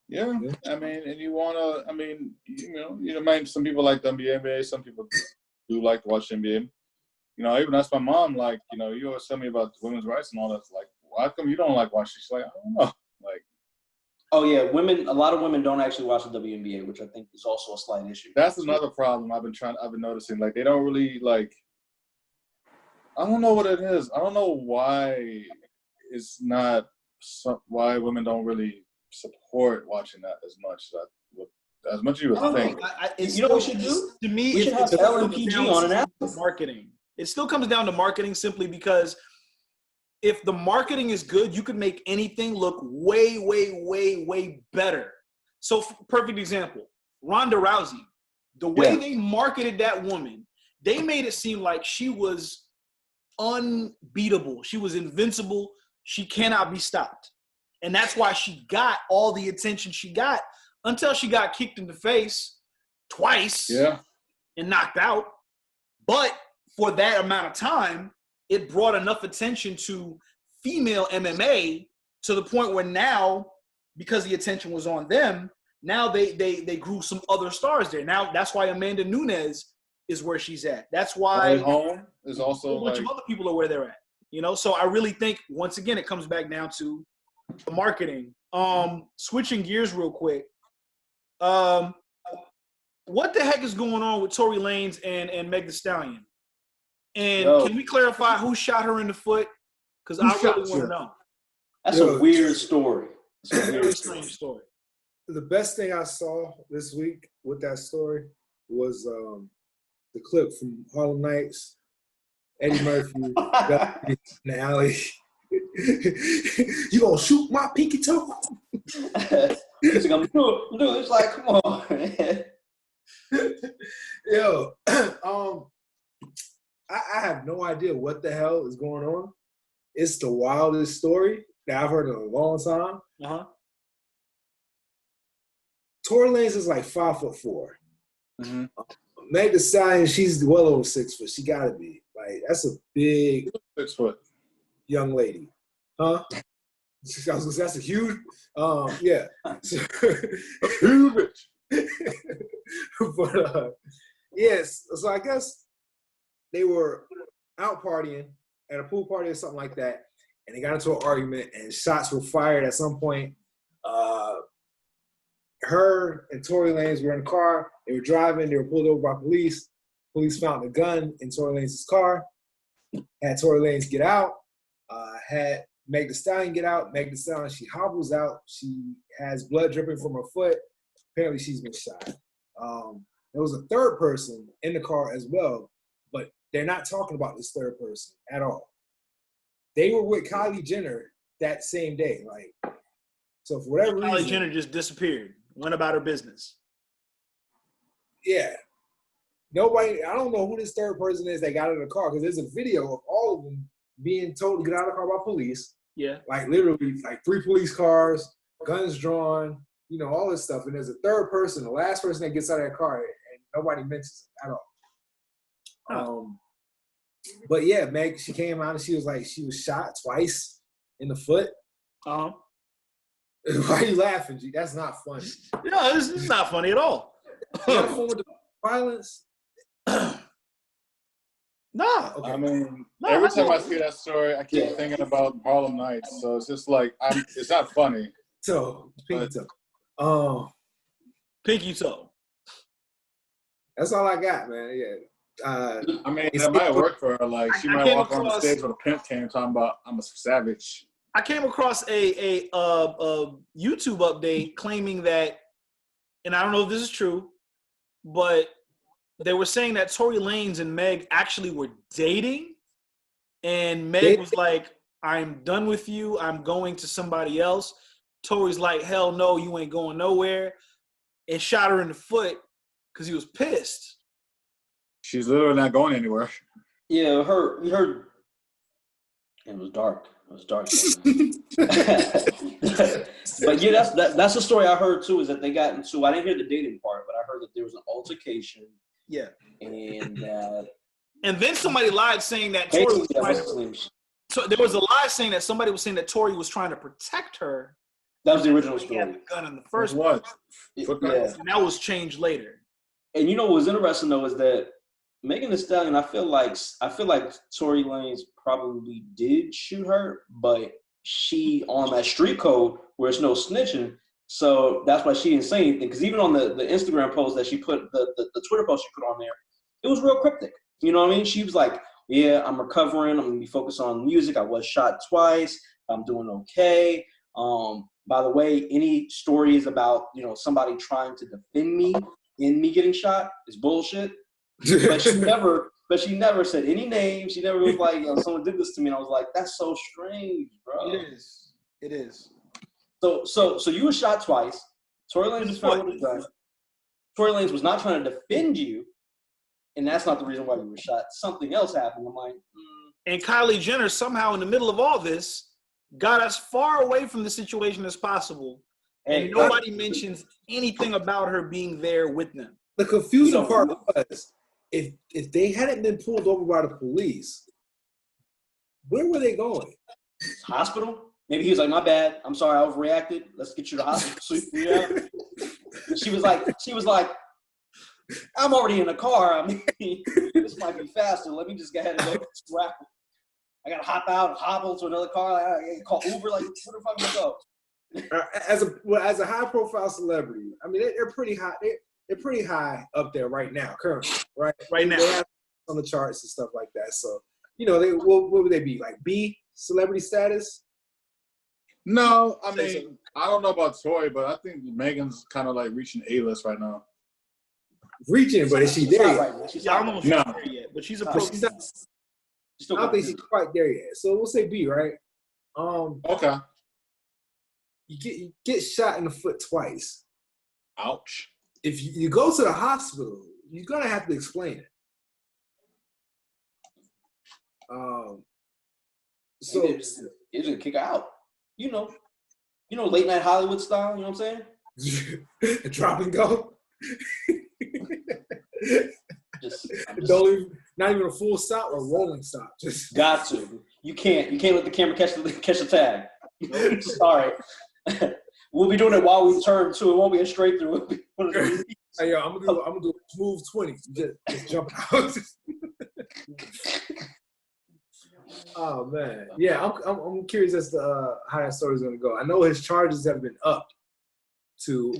Yeah, I mean, and you wanna, I mean, you know, some people like the NBA, some people do like to watch NBA. You know, even ask my mom, like, you know, you always tell me about women's rights and all that. Like, why come you don't like watching? She's like, I don't know. Like, oh yeah, a lot of women don't actually watch the WNBA, which I think is also a slight issue. That's another problem I've been noticing. Like, they don't really like. I don't know what it is. I don't know why it's not. Why women don't really support watching that as much as you would think. You know what we should do? To me, we should have LMPG on an app. Marketing. It still comes down to marketing, simply because if the marketing is good, you could make anything look way, way, way, way better. So, perfect example, Ronda Rousey. The way they marketed that woman, they made it seem like she was unbeatable. She was invincible. She cannot be stopped. And that's why she got all the attention she got until she got kicked in the face twice and knocked out. But for that amount of time, it brought enough attention to female MMA to the point where now, because the attention was on them, now they grew some other stars there. Now that's why Amanda Nunes is where she's at. That's why Home is also a bunch of other people are where they're at. You know, so I really think once again it comes back down to the marketing. Switching gears real quick. What the heck is going on with Tory Lanez and Meg Tha Stallion? And can we clarify who shot her in the foot? Because I really want to know. That's a weird story. It's a very strange story. The best thing I saw this week with that story was the clip from Harlem Nights. Eddie Murphy in the alley. You gonna shoot my pinky toe? He's gonna do it. It's like, come on, man. Yo, I have no idea what the hell is going on. It's the wildest story that I've heard in a long time. Tory Lanez is like 5'4". Mm-hmm. Meg Tha Stallion, she's well over 6 foot. She gotta be. Like, that's a big 6 foot young lady. Huh? That's a huge, yeah. Huge. But, yes, so I guess they were out partying at a pool party or something like that, and they got into an argument, and shots were fired at some point. Her and Tory Lanez were in the car. They were driving. They were pulled over by police. Police found a gun in Tory Lanez's car. Had Tory Lanez get out. Had Meg Tha Stallion get out. Meg Tha Stallion, she hobbles out. She has blood dripping from her foot. Apparently, she's been shot. There was a third person in the car as well, but they're not talking about this third person at all. They were with Kylie Jenner that same day. Like, so for whatever reason, Kylie Jenner just disappeared, went about her business. Yeah. Nobody, I don't know who this third person is that got in the car, because there's a video of all of them being told to get out of the car by police. Yeah. Like, literally, like 3 police cars, guns drawn, you know, all this stuff. And there's a third person, the last person that gets out of that car, and nobody mentions it at all. But yeah, Meg, she came out and she was like, she was shot twice in the foot. Why are you laughing, G? That's not funny. No, this is not funny at all. You got a phone with the violence? Nah. Okay. I mean, every time I see that story, I keep thinking about Harlem Nights. So it's just like, it's not funny. So, pinky toe. Pinky toe. That's all I got, man. Yeah. I mean, it might work for her. Like, she might walk on the stage with a pimp can talking about, I'm a savage. I came across a YouTube update claiming that, and I don't know if this is true, but they were saying that Tory Lanez and Meg actually were dating, and Meg was like, I'm done with you. I'm going to somebody else. Tory's like, hell no, you ain't going nowhere, and shot her in the foot because he was pissed. She's literally not going anywhere. Yeah, we heard. It was dark. It was dark. But yeah, that's the story I heard too. Is that they got into? I didn't hear the dating part, but I heard that there was an altercation. Yeah. And then somebody lied saying that Tory was trying to, so there was a lie saying that somebody was saying that Tory was trying to protect her. That was the original story. He had the gun in the first place. Yeah. And that was changed later. And you know what was interesting though is that Meg Tha Stallion, I feel like Tory Lanez probably did shoot her, but she on that street code where it's no snitching, so that's why she didn't say anything. Because even on the Instagram post that she put, the Twitter post she put on there, it was real cryptic. You know what I mean? She was like, "Yeah, I'm recovering. I'm gonna be focused on music. I was shot twice. I'm doing okay. By the way, any stories about somebody trying to defend me in me getting shot is bullshit." But she never said any names. She never was like, someone did this to me, and I was like, that's so strange, bro. It is. So you were shot twice. Tory Lanez was found with a gun. Tory Lanez was not trying to defend you, and that's not the reason why you were shot. Something else happened. I'm like, And Kylie Jenner somehow in the middle of all this got as far away from the situation as possible, and nobody mentions anything about her being there with them. The confusing part was, if they hadn't been pulled over by the police, where were they going? Hospital? Maybe he was like, my bad. I'm sorry, I overreacted. Let's get you to the hospital. She was like, I'm already in the car. I mean, this might be faster. Let me just go ahead and go scrap. I gotta hop out, hobble to another car. I gotta call Uber. Like, where the fuck am I go? As a high profile celebrity, I mean, they're pretty high. They're pretty high up there right now, currently, right? Right now. They have on the charts and stuff like that. So, what would they be, like B, celebrity status? No, I mean, I don't know about Tory, but I think Megan's kind of like reaching A-list right now. Reaching, but is she there yet? Right. I don't know if she's there yet, but she's approaching. I don't think she's quite there yet. So we'll say B, right? Okay. You get shot in the foot twice. Ouch. If you go to the hospital, you're gonna have to explain it. So it's gonna kick her out. You know, late night Hollywood style. You know what I'm saying? Drop and go. Not even a full stop or rolling stop. Just got to. You can't let the camera catch the tag. Sorry. We'll be doing it while we turn too. It won't be a straight through. It'll be one of those. Hey, yo, I'm gonna do a smooth 20. Just jump out. Oh man, yeah. I'm curious as to how that story's gonna go. I know his charges have been upped to.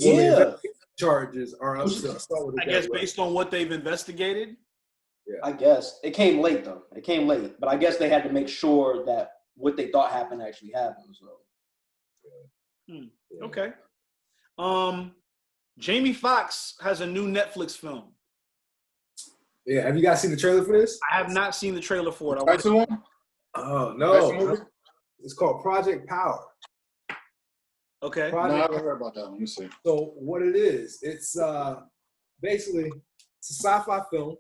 Charges are up to. I guess based on what they've investigated. Yeah. I guess it came late though. It came late, but I guess they had to make sure that what they thought happened actually happened. So. Yeah. Okay. Jamie Foxx has a new Netflix film. Yeah, have you guys seen the trailer for this? I have not seen the trailer for it. Oh no, it's called Project Power. Okay. No, I haven't heard about that one. Let me see. So what it is, it's basically it's a sci-fi film,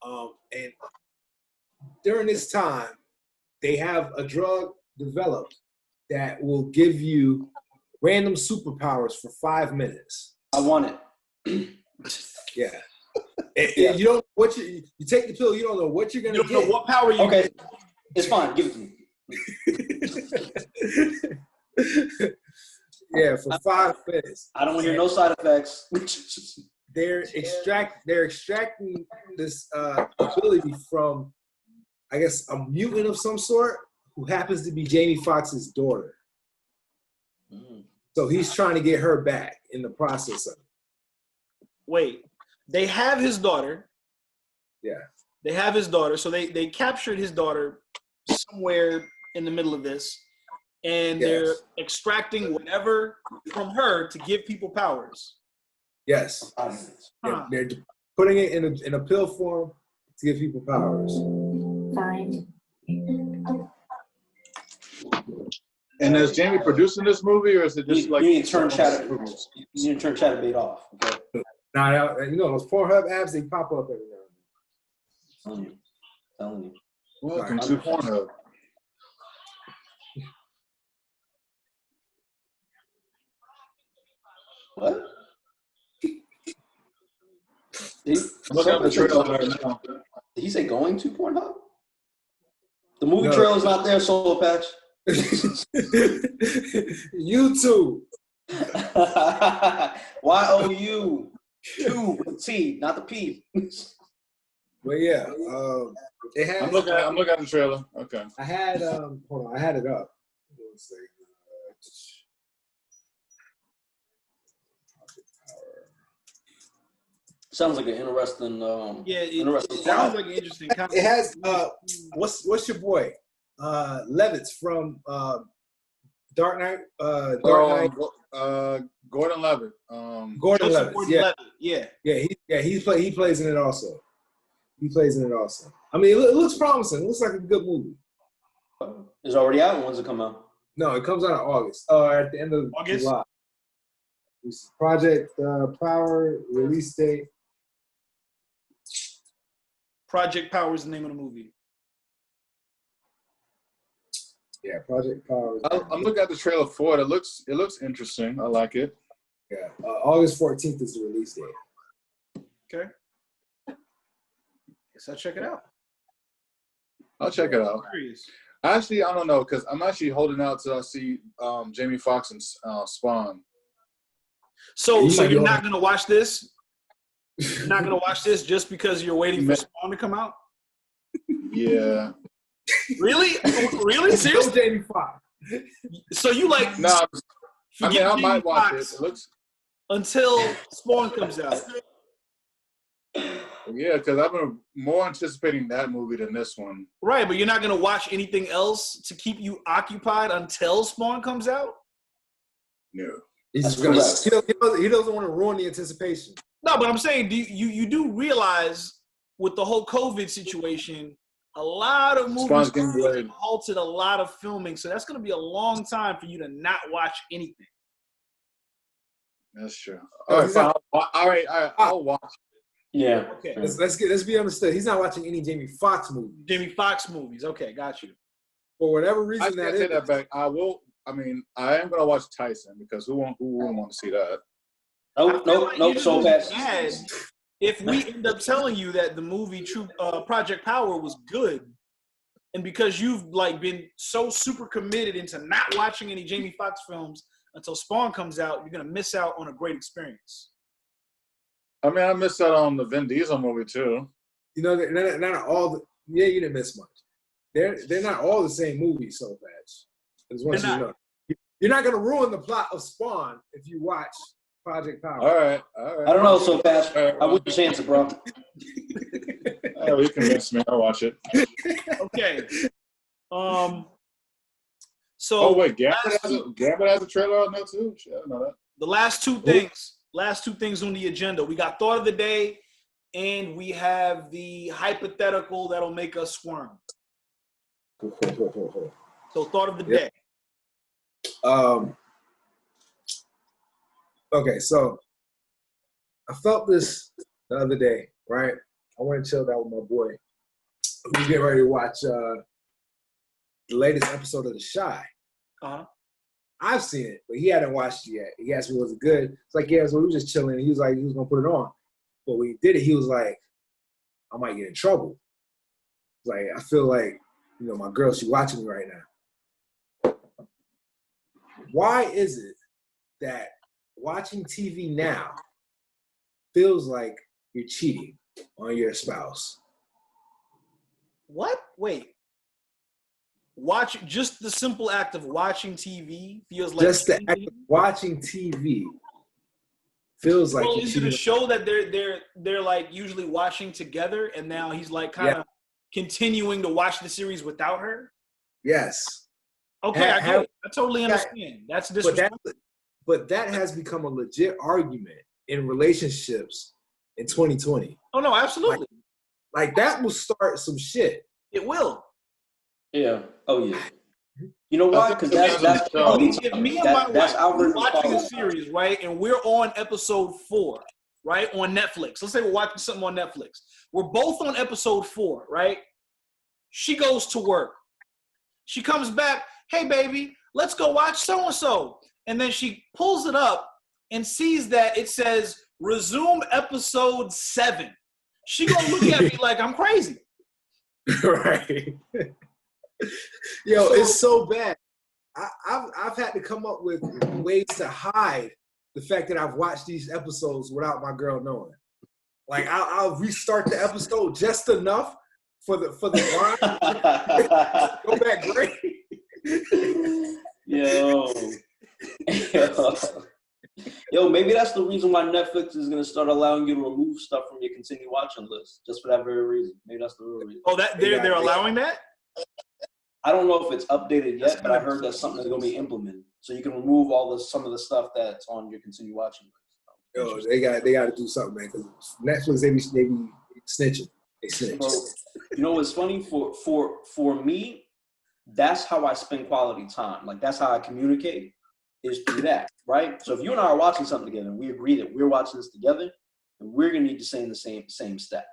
and during this time, they have a drug developed that will give you random superpowers for 5 minutes. I want it. Yeah. And you don't you take the pill, you don't know what you're gonna get. You don't know what power you get. It's fine. Give it to me. Yeah, for 5 minutes. I don't want to hear no side effects. They're extracting this ability from, I guess, a mutant of some sort who happens to be Jamie Foxx's daughter. So he's trying to get her back in the process of it. Wait, They have his daughter. Yeah. They have his daughter. So they captured his daughter somewhere in the middle of this. And they're extracting whatever from her to give people powers. Yes. They're putting it in a pill form to give people powers. Fine. And is Jamie producing this movie, or is it just like you need to turn Chatterbait off? Okay. Now, you know those Pornhub apps, they pop up every now and then. Telling you. Welcome to Pornhub. What? Look at the trailer right now. Did he say going to Pornhub? The movie trailer's not there, Soulpatch. YouTube. Y-O-U. Two with T, not the P. But yeah, it has. I'm looking at the trailer. Okay. I had hold on, I had it up. Let's see. Sounds like an interesting. It sounds like an interesting concept. It has what's your boy? Levitz from Dark Knight. Gordon Levitt. Gordon Levitt. Yeah. He plays in it also. He plays in it also. I mean, it looks promising. It looks like a good movie. It's already out. When's it come out? No, it comes out in August. At the end of August? July. Project Power release date. Project Power is the name of the movie. Yeah, Project Power. I'm looking at the trailer for it. It looks interesting. I like it. Yeah, August 14th is the release date. Okay. Guess I'll check it out. I'll check it out. Actually, I don't know, because I'm actually holding out to see Jamie Foxx and Spawn. So you're not gonna watch this? You're not gonna watch this just because you're waiting for Spawn to come out? Yeah. Really? Really? Seriously? Jamie Foxx. So you like? No, I mean I might watch Foxx it. It looks until Spawn comes out. Yeah, because I've been more anticipating that movie than this one. Right, but you're not gonna watch anything else to keep you occupied until Spawn comes out? No. He doesn't want to ruin the anticipation. No, but I'm saying, you do realize with the whole COVID situation, a lot of movies halted a lot of filming, so that's going to be a long time for you to not watch anything. That's true. All right, I'll watch it. Yeah. Okay. Let's be understood. He's not watching any Jamie Foxx movies. Jamie Foxx movies. Okay, got you. For whatever reason I take that back. I am gonna watch Tyson because who wouldn't want to see that? Nope. So bad. If we end up telling you that the movie Project Power was good, and because you've been so super committed into not watching any Jamie Foxx films until Spawn comes out, you're gonna miss out on a great experience. I mean, I missed out on the Vin Diesel movie too. You know, not all. You didn't miss much. They're not all the same movie, Soulpatch. You're not gonna ruin the plot of Spawn if you watch Project Power. All right. I don't know, Soulpatch. I wouldn't chance it, bro. Oh, you convinced me. I'll watch it. Okay. So. Oh wait, Gambit has a trailer out now too. Shit, I didn't know that. The last two things on the agenda. We got Thought of the Day, and we have the hypothetical that'll make us squirm. So Thought of the Day. Okay, so I felt this the other day, right? I went and chilled out with my boy. We get ready to watch the latest episode of The Chi. Uh-huh. I've seen it, but he hadn't watched it yet. He asked me, was it good? It's like, yeah, so we were just chilling. He was like, he was going to put it on. But when he did it, he was like, I might get in trouble. Like, I feel like, my girl, she's watching me right now. Why is it that watching TV now feels like you're cheating on your spouse? What? Wait. Just the simple act of watching TV feels like just the act of watching TV feels like. Well, is it a show that they're like usually watching together, and now he's like kind of continuing to watch the series without her? Yes. Okay, I get it. I totally understand. That's disrespectful. But that has become a legit argument in relationships in 2020. Oh no, absolutely. Like that will start some shit. It will. Yeah. Oh yeah. You know why? Because that's if me and my wife are watching a series, right, and we're on episode 4, right, on Netflix. Let's say we're watching something on Netflix. We're both on episode 4, right? She goes to work. She comes back. Hey, baby, let's go watch so and so. And then she pulls it up and sees that it says resume episode 7. She gonna look at me like I'm crazy. Right. Yo, it's so bad. I've had to come up with ways to hide the fact that I've watched these episodes without my girl knowing. Like I'll restart the episode just enough for the line. Go back great. Yo, maybe that's the reason why Netflix is gonna start allowing you to remove stuff from your continue watching list, just for that very reason. Maybe that's the real reason. Oh, that they're allowing that? I don't know if it's updated yet, but I heard that's something that's gonna be implemented, so you can remove some of the stuff that's on your continue watching list. Yo, they got to do something, man. Because Netflix, they be snitching. They snitch. Bro, you know what's funny? For me, that's how I spend quality time. Like that's how I communicate, is through that, right? So if you and I are watching something together and we agree that we're watching this together, then we're gonna need to stay in the same step.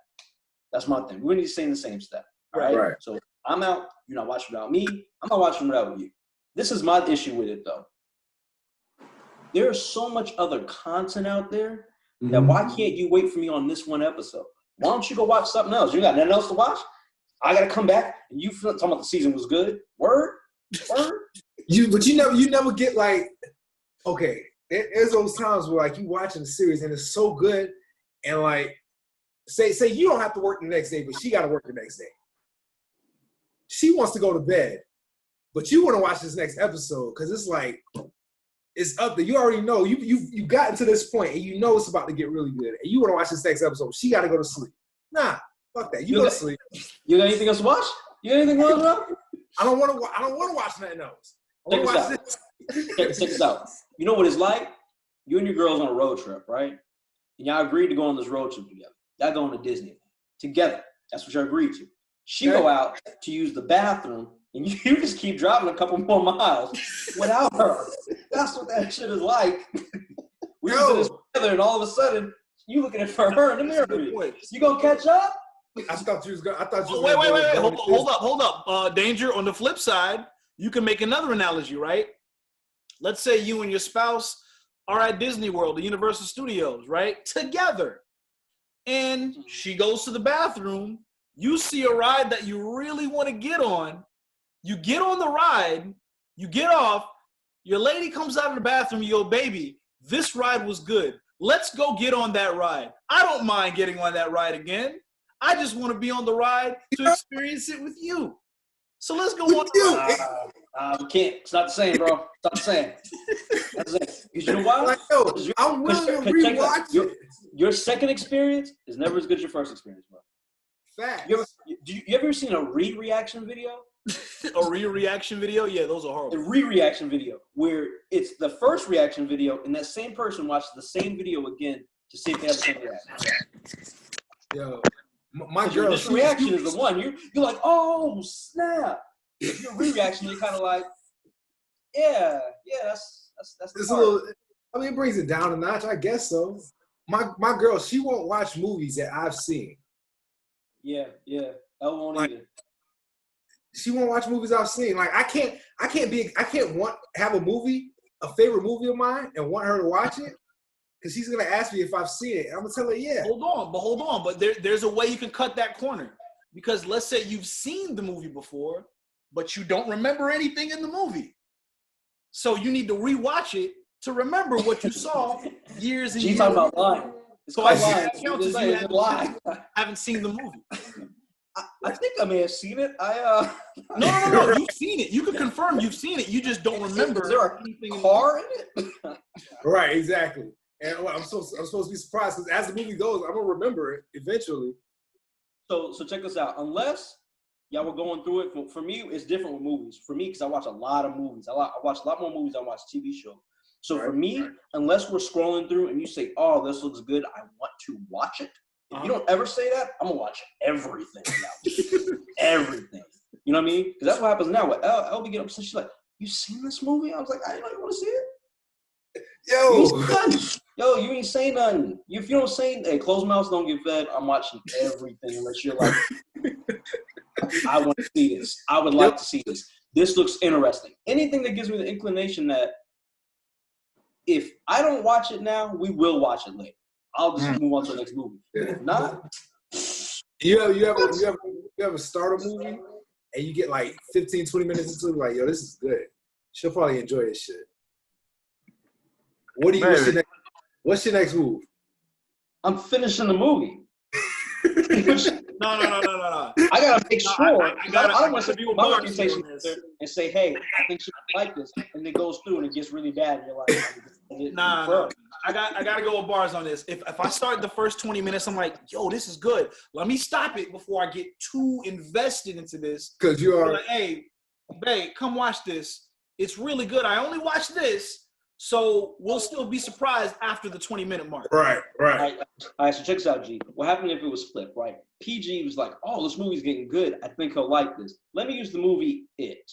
That's my thing. We're gonna need to stay in the same step. Right? So I'm out, you're not watching without me, I'm not watching without you. This is my issue with it though. There's so much other content out there that why can't you wait for me on this one episode? Why don't you go watch something else? You got nothing else to watch? I gotta come back and you talking about the season was good. Word. You never get like, okay, there's those times where like you watching the series and it's so good, and like say you don't have to work the next day, but she gotta work the next day. She wants to go to bed, but you want to watch this next episode because it's like it's up there. You already know you've gotten to this point and you know it's about to get really good, and you want to watch this next episode. She got to go to sleep. Nah, fuck that. You go to sleep. You got anything else to watch? You got anything else to watch? I don't want to watch nothing else. Check this out. You know what it's like? You and your girls on a road trip, right? And y'all agreed to go on this road trip together. Y'all going to Disney together. That's what y'all agreed to. She go out to use the bathroom, and you just keep driving a couple more miles without her. That's what that shit is like. We were this together, and all of a sudden, you looking at her in the mirror. You gonna catch up? I thought you was going. Wait. Hold up. Danger. On the flip side, you can make another analogy, right? Let's say you and your spouse are at Disney World, the Universal Studios, right? Together, and she goes to the bathroom. You see a ride that you really want to get on. You get on the ride. You get off. Your lady comes out of the bathroom. You go, baby, this ride was good. Let's go get on that ride. I don't mind getting on that ride again. I just want to be on the ride to experience it with you. So let's go on the ride. We can't. It's not the same, bro. It's not the same. Because you know why? I'm willing to rewatch it. Your second experience is never as good as your first experience, bro. Facts. You ever seen a reaction video? A reaction video? Yeah, those are horrible. A reaction video where it's the first reaction video and that same person watches the same video again to see if they have the same reaction. Yo, my girl. This reaction is the one you're like, oh snap. If your reaction, you're kind of like, yeah, that's it's a little. I mean, it brings it down a notch, I guess so. My girl, she won't watch movies that I've seen. Yeah. Elle won't either. She won't watch movies I've seen. Like I can't have a favorite movie of mine and want her to watch it because she's gonna ask me if I've seen it. And I'm gonna tell her yeah. Hold on. But there's a way you can cut that corner. Because let's say you've seen the movie before, but you don't remember anything in the movie. So you need to rewatch it to remember what you saw years and years ago. She's talking about lying. So I see that counts as you haven't seen the movie. I think I may have seen it. No. You've seen it. You can confirm you've seen it. You just don't remember. Is there a car in it? Right, exactly. And I'm supposed to be surprised because as the movie goes, I'm gonna remember it eventually. So check this out. Unless y'all were going through it, for me, it's different with movies. For me, because I watch a lot of movies. I watch a lot more movies than I watch TV shows. So for me, unless we're scrolling through and you say, "Oh, this looks good. I want to watch it." If you don't ever say that, I'm gonna watch everything now. Everything. You know what I mean? Because that's what happens now. With Elle be getting upset. She's like, "You seen this movie?" I was like, "I didn't know you want to see it." Yo, you ain't saying nothing. If you don't say, hey, closed mouths don't get fed. I'm watching everything unless you're like, I want to see this. I would like to see this. This looks interesting. Anything that gives me the inclination that if I don't watch it now, we will watch it later. I'll just move on to the next movie. If not, you ever start a movie and you get like 15, 20 minutes into it, like, yo, this is good. She'll probably enjoy this shit. What's your next move? I'm finishing the movie. No. I gotta make sure. I don't want to be with my reputation and say, "Hey, I think she would like this," and it goes through and it gets really bad. And you're like, "Nah." I gotta go with BarZ on this. If I start the first 20 minutes, I'm like, "Yo, this is good. Let me stop it before I get too invested into this." Because you are like, "Hey, babe, come watch this. It's really good. I only watched this." So we'll still be surprised after the 20-minute mark. Right. All right, so check this out, G. What happened if it was flipped, right? PG was like, "Oh, this movie's getting good. I think he'll like this. Let me use the movie It,"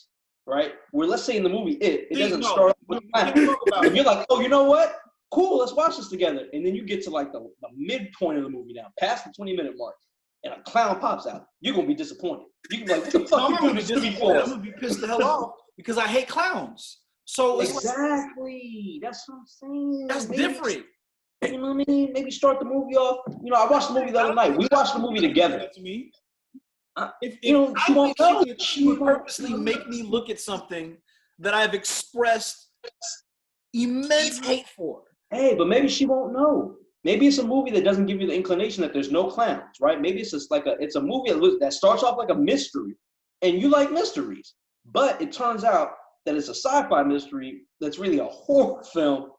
right? Where let's say in the movie It doesn't start with and you're like, "Oh, you know what? Cool, let's watch this together." And then you get to like the midpoint of the movie now, past the 20-minute mark, and a clown pops out. You're going to be disappointed. You're going to be like, "What the fuck I'm you going doing to this be movie for?" I'm going to be pissed the hell off because I hate clowns. So exactly. That's what I'm saying. That's different. You know what I mean? Maybe start the movie off. You know, I watched the movie the other night. We watched the movie together. To me, she won't know. She would purposely make me look at something that I've expressed immense hate for. Hey, but maybe she won't know. Maybe it's a movie that doesn't give you the inclination that there's no clowns, right? Maybe it's just it's a movie that starts off like a mystery, and you like mysteries, but it turns out that it's a sci-fi mystery that's really a horror film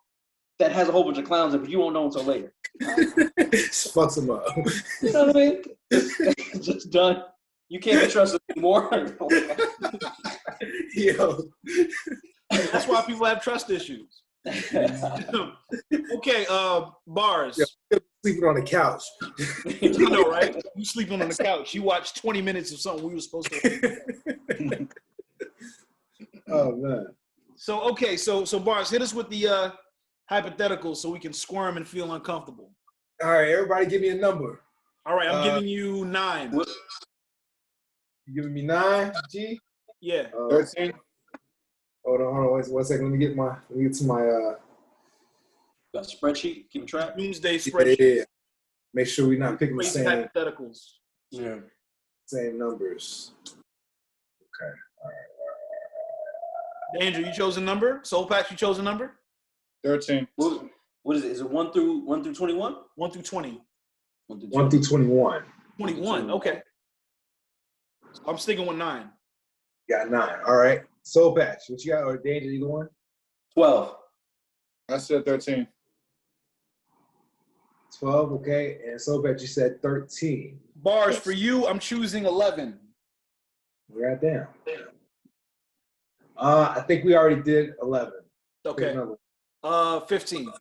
that has a whole bunch of clowns in it, but you won't know until later. Just fucks them up. You know what I mean? Just done. You can't be trusted anymore. Yo. That's why people have trust issues. Okay, BarZ. Yeah, sleeping on the couch. I know, right? You sleeping on the couch. You watched 20 minutes of something we were supposed to. Oh man. So BarZ, hit us with the hypotheticals so we can squirm and feel uncomfortable. All right, everybody, give me a number. All right, I'm giving you 9. You giving me 9, G? Yeah. 13. Hold on. One second. Let me get to my. Got a spreadsheet. Keep track. Doomsday spreadsheet. Yeah. Make sure we're not picking the same hypotheticals. Yeah. Same numbers. Okay. All right. Danger, you chose a number. Soulpatch, you chose a number. 13. What is it? Is it 1 through 21? 1 through 20. 1 through 21. 21. Okay. So I'm sticking with 9. Got 9. All right. Soulpatch, what you got? Or Danger, either one? 12. I said 13. 12. Okay. And Soulpatch, you said 13. BarZ, for you, I'm choosing 11. We're right down. I think we already did 11. Okay. 15.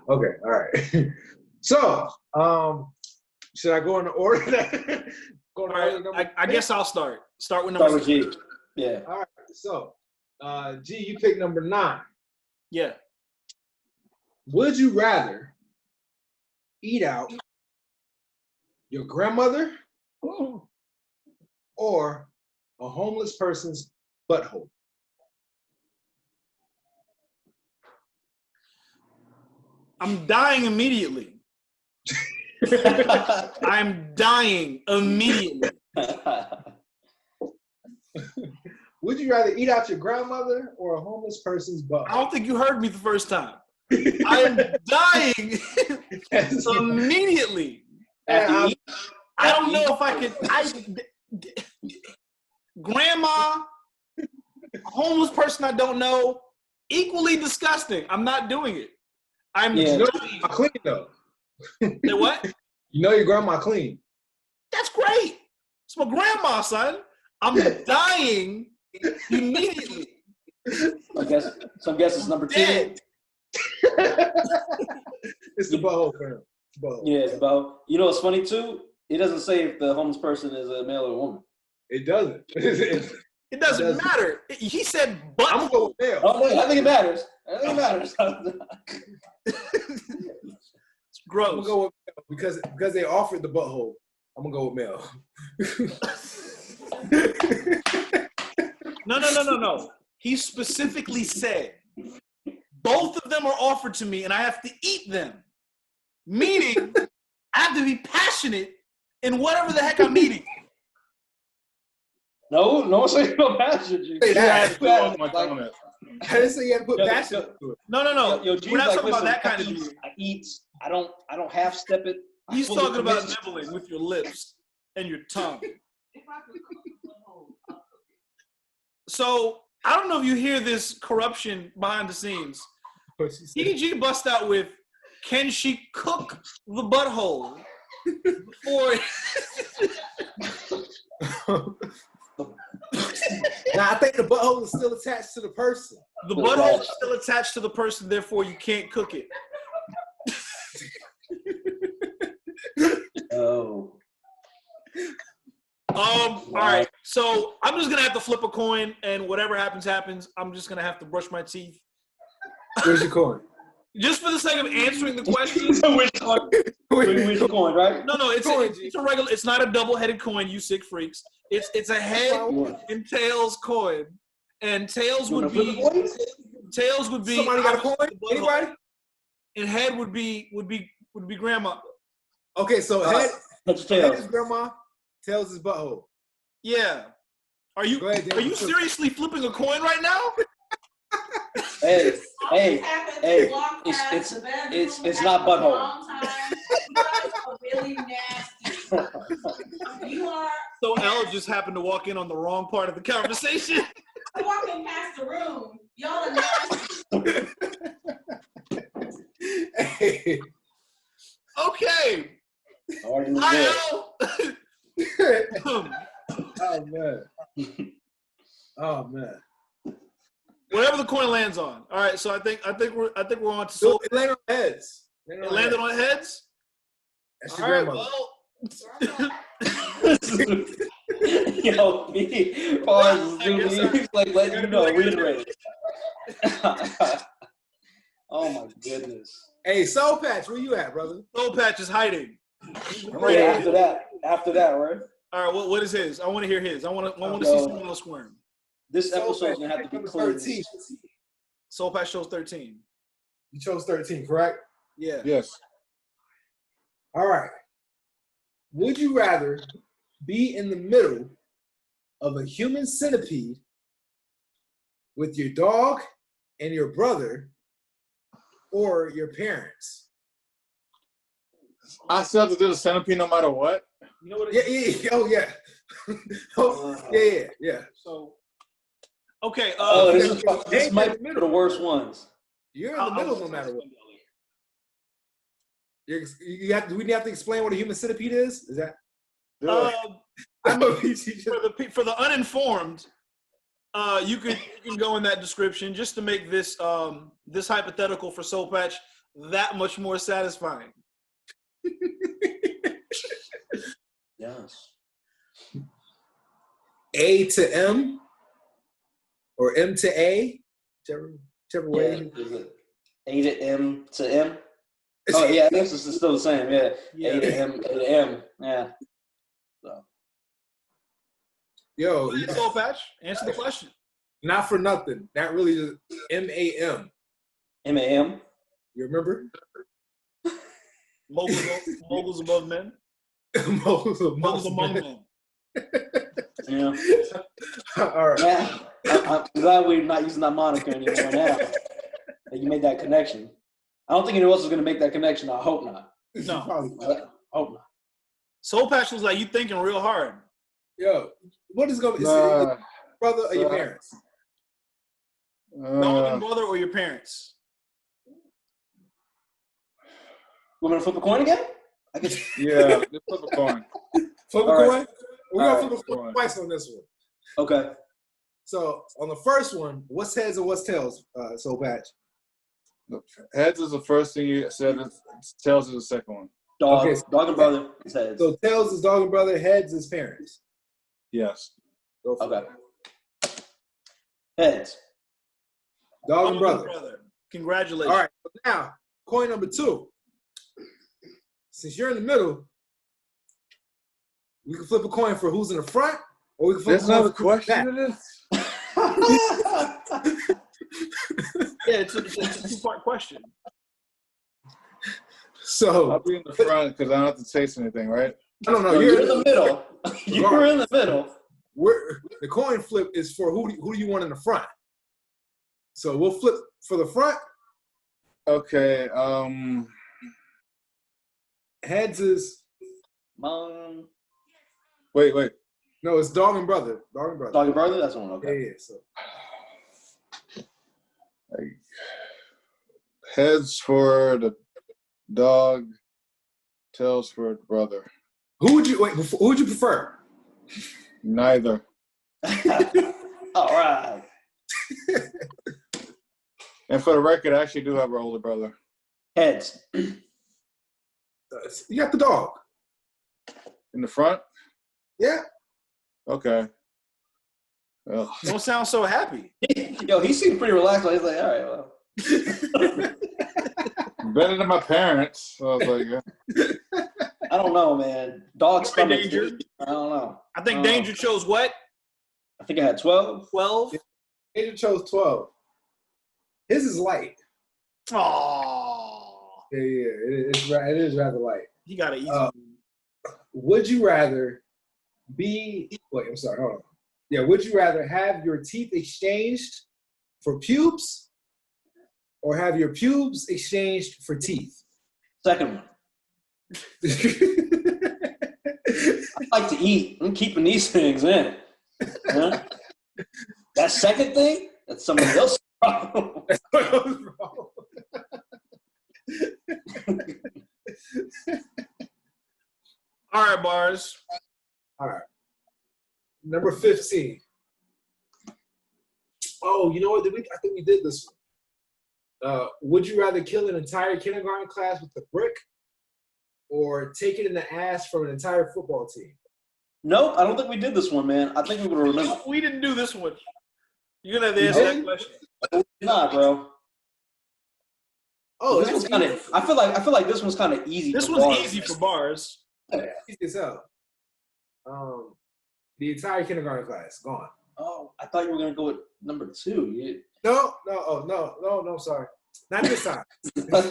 Okay, all right. So, should I go in the order? All right, I guess I'll start. Start with number 6. G. Yeah. All right. So, G, you pick number 9. Yeah. Would you rather eat out your grandmother or a homeless person's butthole? I'm dying immediately. I'm dying immediately. Would you rather eat out your grandmother or a homeless person's butthole? I don't think you heard me the first time. I am dying immediately. Yeah, I don't know if I could. Grandma, a homeless person I don't know, Equally disgusting. I'm not doing it. I'm You know I'm clean though. Say what? You know your grandma clean. That's great. It's my grandma, son. I'm dying immediately. I guess it's number 2. Dead. It's the butthole, fam. Yeah, it's about. You know what's funny too? It doesn't say if the homeless person is a male or a woman. It doesn't. It doesn't matter. He said butthole. I'm gonna go with male. Oh, no, I think it matters. I think it matters. It's gross. I'm gonna go with male because they offered the butthole. I'm gonna go with male. No. He specifically said both of them are offered to me and I have to eat them. Meaning I have to be passionate in whatever the heck I'm eating. No one said no passion. I I didn't say you had to put passion into it. No. Yo, We're not talking about that kind of eating. I eat. I don't half step it. He's talking about nibbling with your lips and your tongue. So I don't know if you hear this corruption behind the scenes. EG bust out with, can she cook the butthole before? Now I think the butthole is still attached to the person. The butthole is still attached to the person, therefore you can't cook it. Oh. All right. So I'm just gonna have to flip a coin, and whatever happens, happens. I'm just gonna have to brush my teeth. Where's your coin? Just for the sake of answering the question. Which coin, right? No, it's a regular. It's not a double-headed coin. You sick freaks. It's a head and tails coin, and tails would be Somebody got a coin? Anybody? And head would be grandma. Okay, so head Tails. is grandma, tails is butthole. Yeah. Are you seriously flipping a coin right now? Hey, it's not butthole. Really nasty. You are. So Elle just happened to walk in on the wrong part of the conversation. I'm walking past the room. Y'all are nasty. Hey. Okay. Hi, Oh man. Whatever the coin lands on. All right, so I think we're on to Soul. It landed on heads. It landed on heads. That's All your right, grandmother. well. Yo, me, pause. Like, let you know, reiterate. Oh my goodness. Hey, Soulpatch, where you at, brother? Soulpatch is hiding. Right after that, right? All right, what is his? I want to hear his. I want to see someone else squirm. This episode is gonna have to be closed. Soulpatch shows 13. You chose 13, correct? Yeah. Yes. All right. Would you rather be in the middle of a human centipede with your dog and your brother, or your parents? I still have to do the centipede no matter what. You know what? Yeah. Oh yeah. Yeah. So. Okay. This might be the worst ones. You're in the middle no matter what. We have to explain what a human centipede is? Is that? For the uninformed, you can go in that description just to make this this hypothetical for Soulpatch that much more satisfying. Yes. A to M or M to A, whichever way. Is it A to M to M? Oh yeah, I guess it's still the same. Yeah. A to M. Yeah. So. Yo, Soulpatch, answer the question. Not for nothing. That really is M-A-M. M-A-M? You remember? Moguls above men. Moguls among men. Yeah. All right. Yeah. I'm glad we're not using that moniker anymore now. That you made that connection. I don't think anyone else is going to make that connection. I hope not. No. I hope not. Soulpatch was like, you thinking real hard. Yo, what is going to be? Brother or your parents? Donovan brother or your parents? Want me to flip a coin again? I guess. Yeah, just flip a coin. Flip a All coin? right. We're All going to right. flip a coin twice on this one. Okay. So on the first one, what's heads and what's tails, Soulpatch? Heads is the first thing you said. Tails is the second one. Dog, Okay. dog and brother is heads. So tails is dog and brother, heads is parents. Yes. Go for Okay. it. Heads. Dog and brother. Congratulations. All right. So now, coin number 2. Since you're in the middle, we can flip a coin for who's in the front, or we can flip There's a coin another for who's in the question back. in this? Yeah, it's a 2-part question. So I'll be in the front because I don't have to taste anything, right? I don't know. No, you're in the middle. You're in the middle. The coin flip is for who do you want in the front? So we'll flip for the front. Okay. Heads is Wait. no, it's dog and brother. Dog and brother. Dog and brother. That's one. Okay. Yeah. So Heads for the dog, tails for the brother. who would you prefer? Neither. All right. And for the record, I actually do have an older brother. Heads. You got the dog. In the front? Yeah. Okay. Well, Don't sound so happy. Yo, he seemed pretty relaxed. He's like, all right, well. better than my parents. So I was like, yeah. I don't know, man. Dog stomach. Danger. I don't know. I think Danger chose what? I think I had 12. 12? Danger chose 12. His is light. Aww. Yeah, it is rather light. He got an easy. Would you rather be? Wait, I'm sorry. Hold on. Yeah, would you rather have your teeth exchanged for pubes, or have your pubes exchanged for teeth? Second one. I like to eat. I'm keeping these things in. Huh? That second thing, that's somebody else's problem. All right, BarZ. All right. Number 15. Oh, you know what? I think we did this one. Would you rather kill an entire kindergarten class with a brick, or take it in the ass from an entire football team? Nope, I don't think we did this one, man. I think we would remember. We didn't do this one. You're gonna have to answer that question. Nah, bro. Oh, This one's kind of. I feel like this one's kind of easy. This for one's BarZ. easy for BarZ. easy as hell. The entire kindergarten class gone. Oh, I thought you were gonna go with number 2. Yeah. No, sorry. Not this time. Not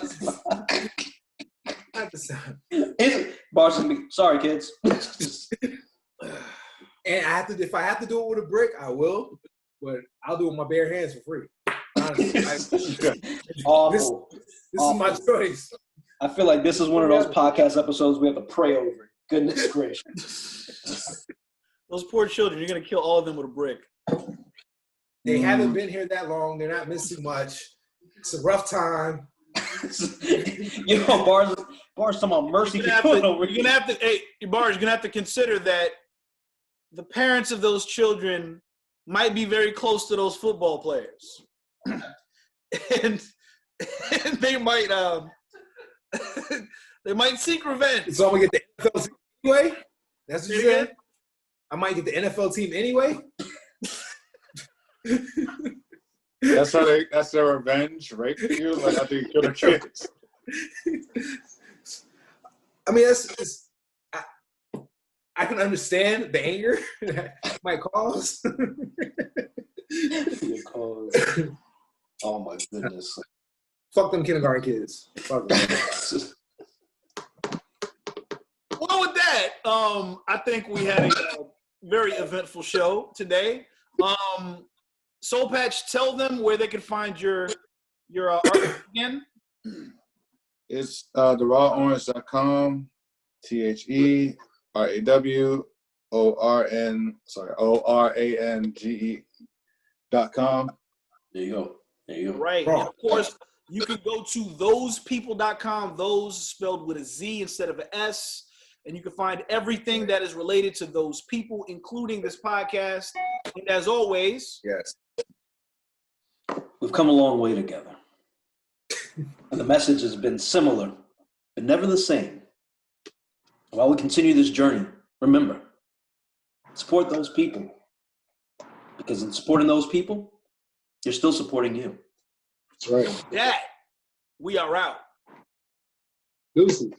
this time. BarZ, sorry, kids. And if I have to do it with a brick, I will. But I'll do it with my bare hands for free. Honestly, Awful. This is my choice. I feel like this is one of those podcast episodes we have to pray over. Goodness gracious. Those poor children, you're gonna kill all of them with a brick. They haven't been here that long. They're not missing much. It's a rough time. You know, BarZ talking about mercy. You're gonna have to, hey, BarZ, you're gonna have to consider that the parents of those children might be very close to those football players, and they might seek revenge. So I'm gonna get the NFL team anyway. That's what you said. I might get the NFL team anyway. That's their revenge, rape you? Like after you kill their kids. I mean, I can understand the anger that might cause. Oh my goodness. Fuck them kindergarten kids. Fuck them. Well, with that, I think we had a very eventful show today. Soulpatch, tell them where they can find your art again. It's therawOrange.com, TheRaWORANGE.com. There you go. There you go. Right. And of course, you can go to thozepeople.com, those spelled with a Z instead of an S. And you can find everything that is related to those people, including this podcast. And as always, Yes. We've come a long way together. And the message has been similar, but never the same. While we continue this journey, remember, support those people. Because in supporting those people, you're still supporting you. That's right. that we are out. Deuces.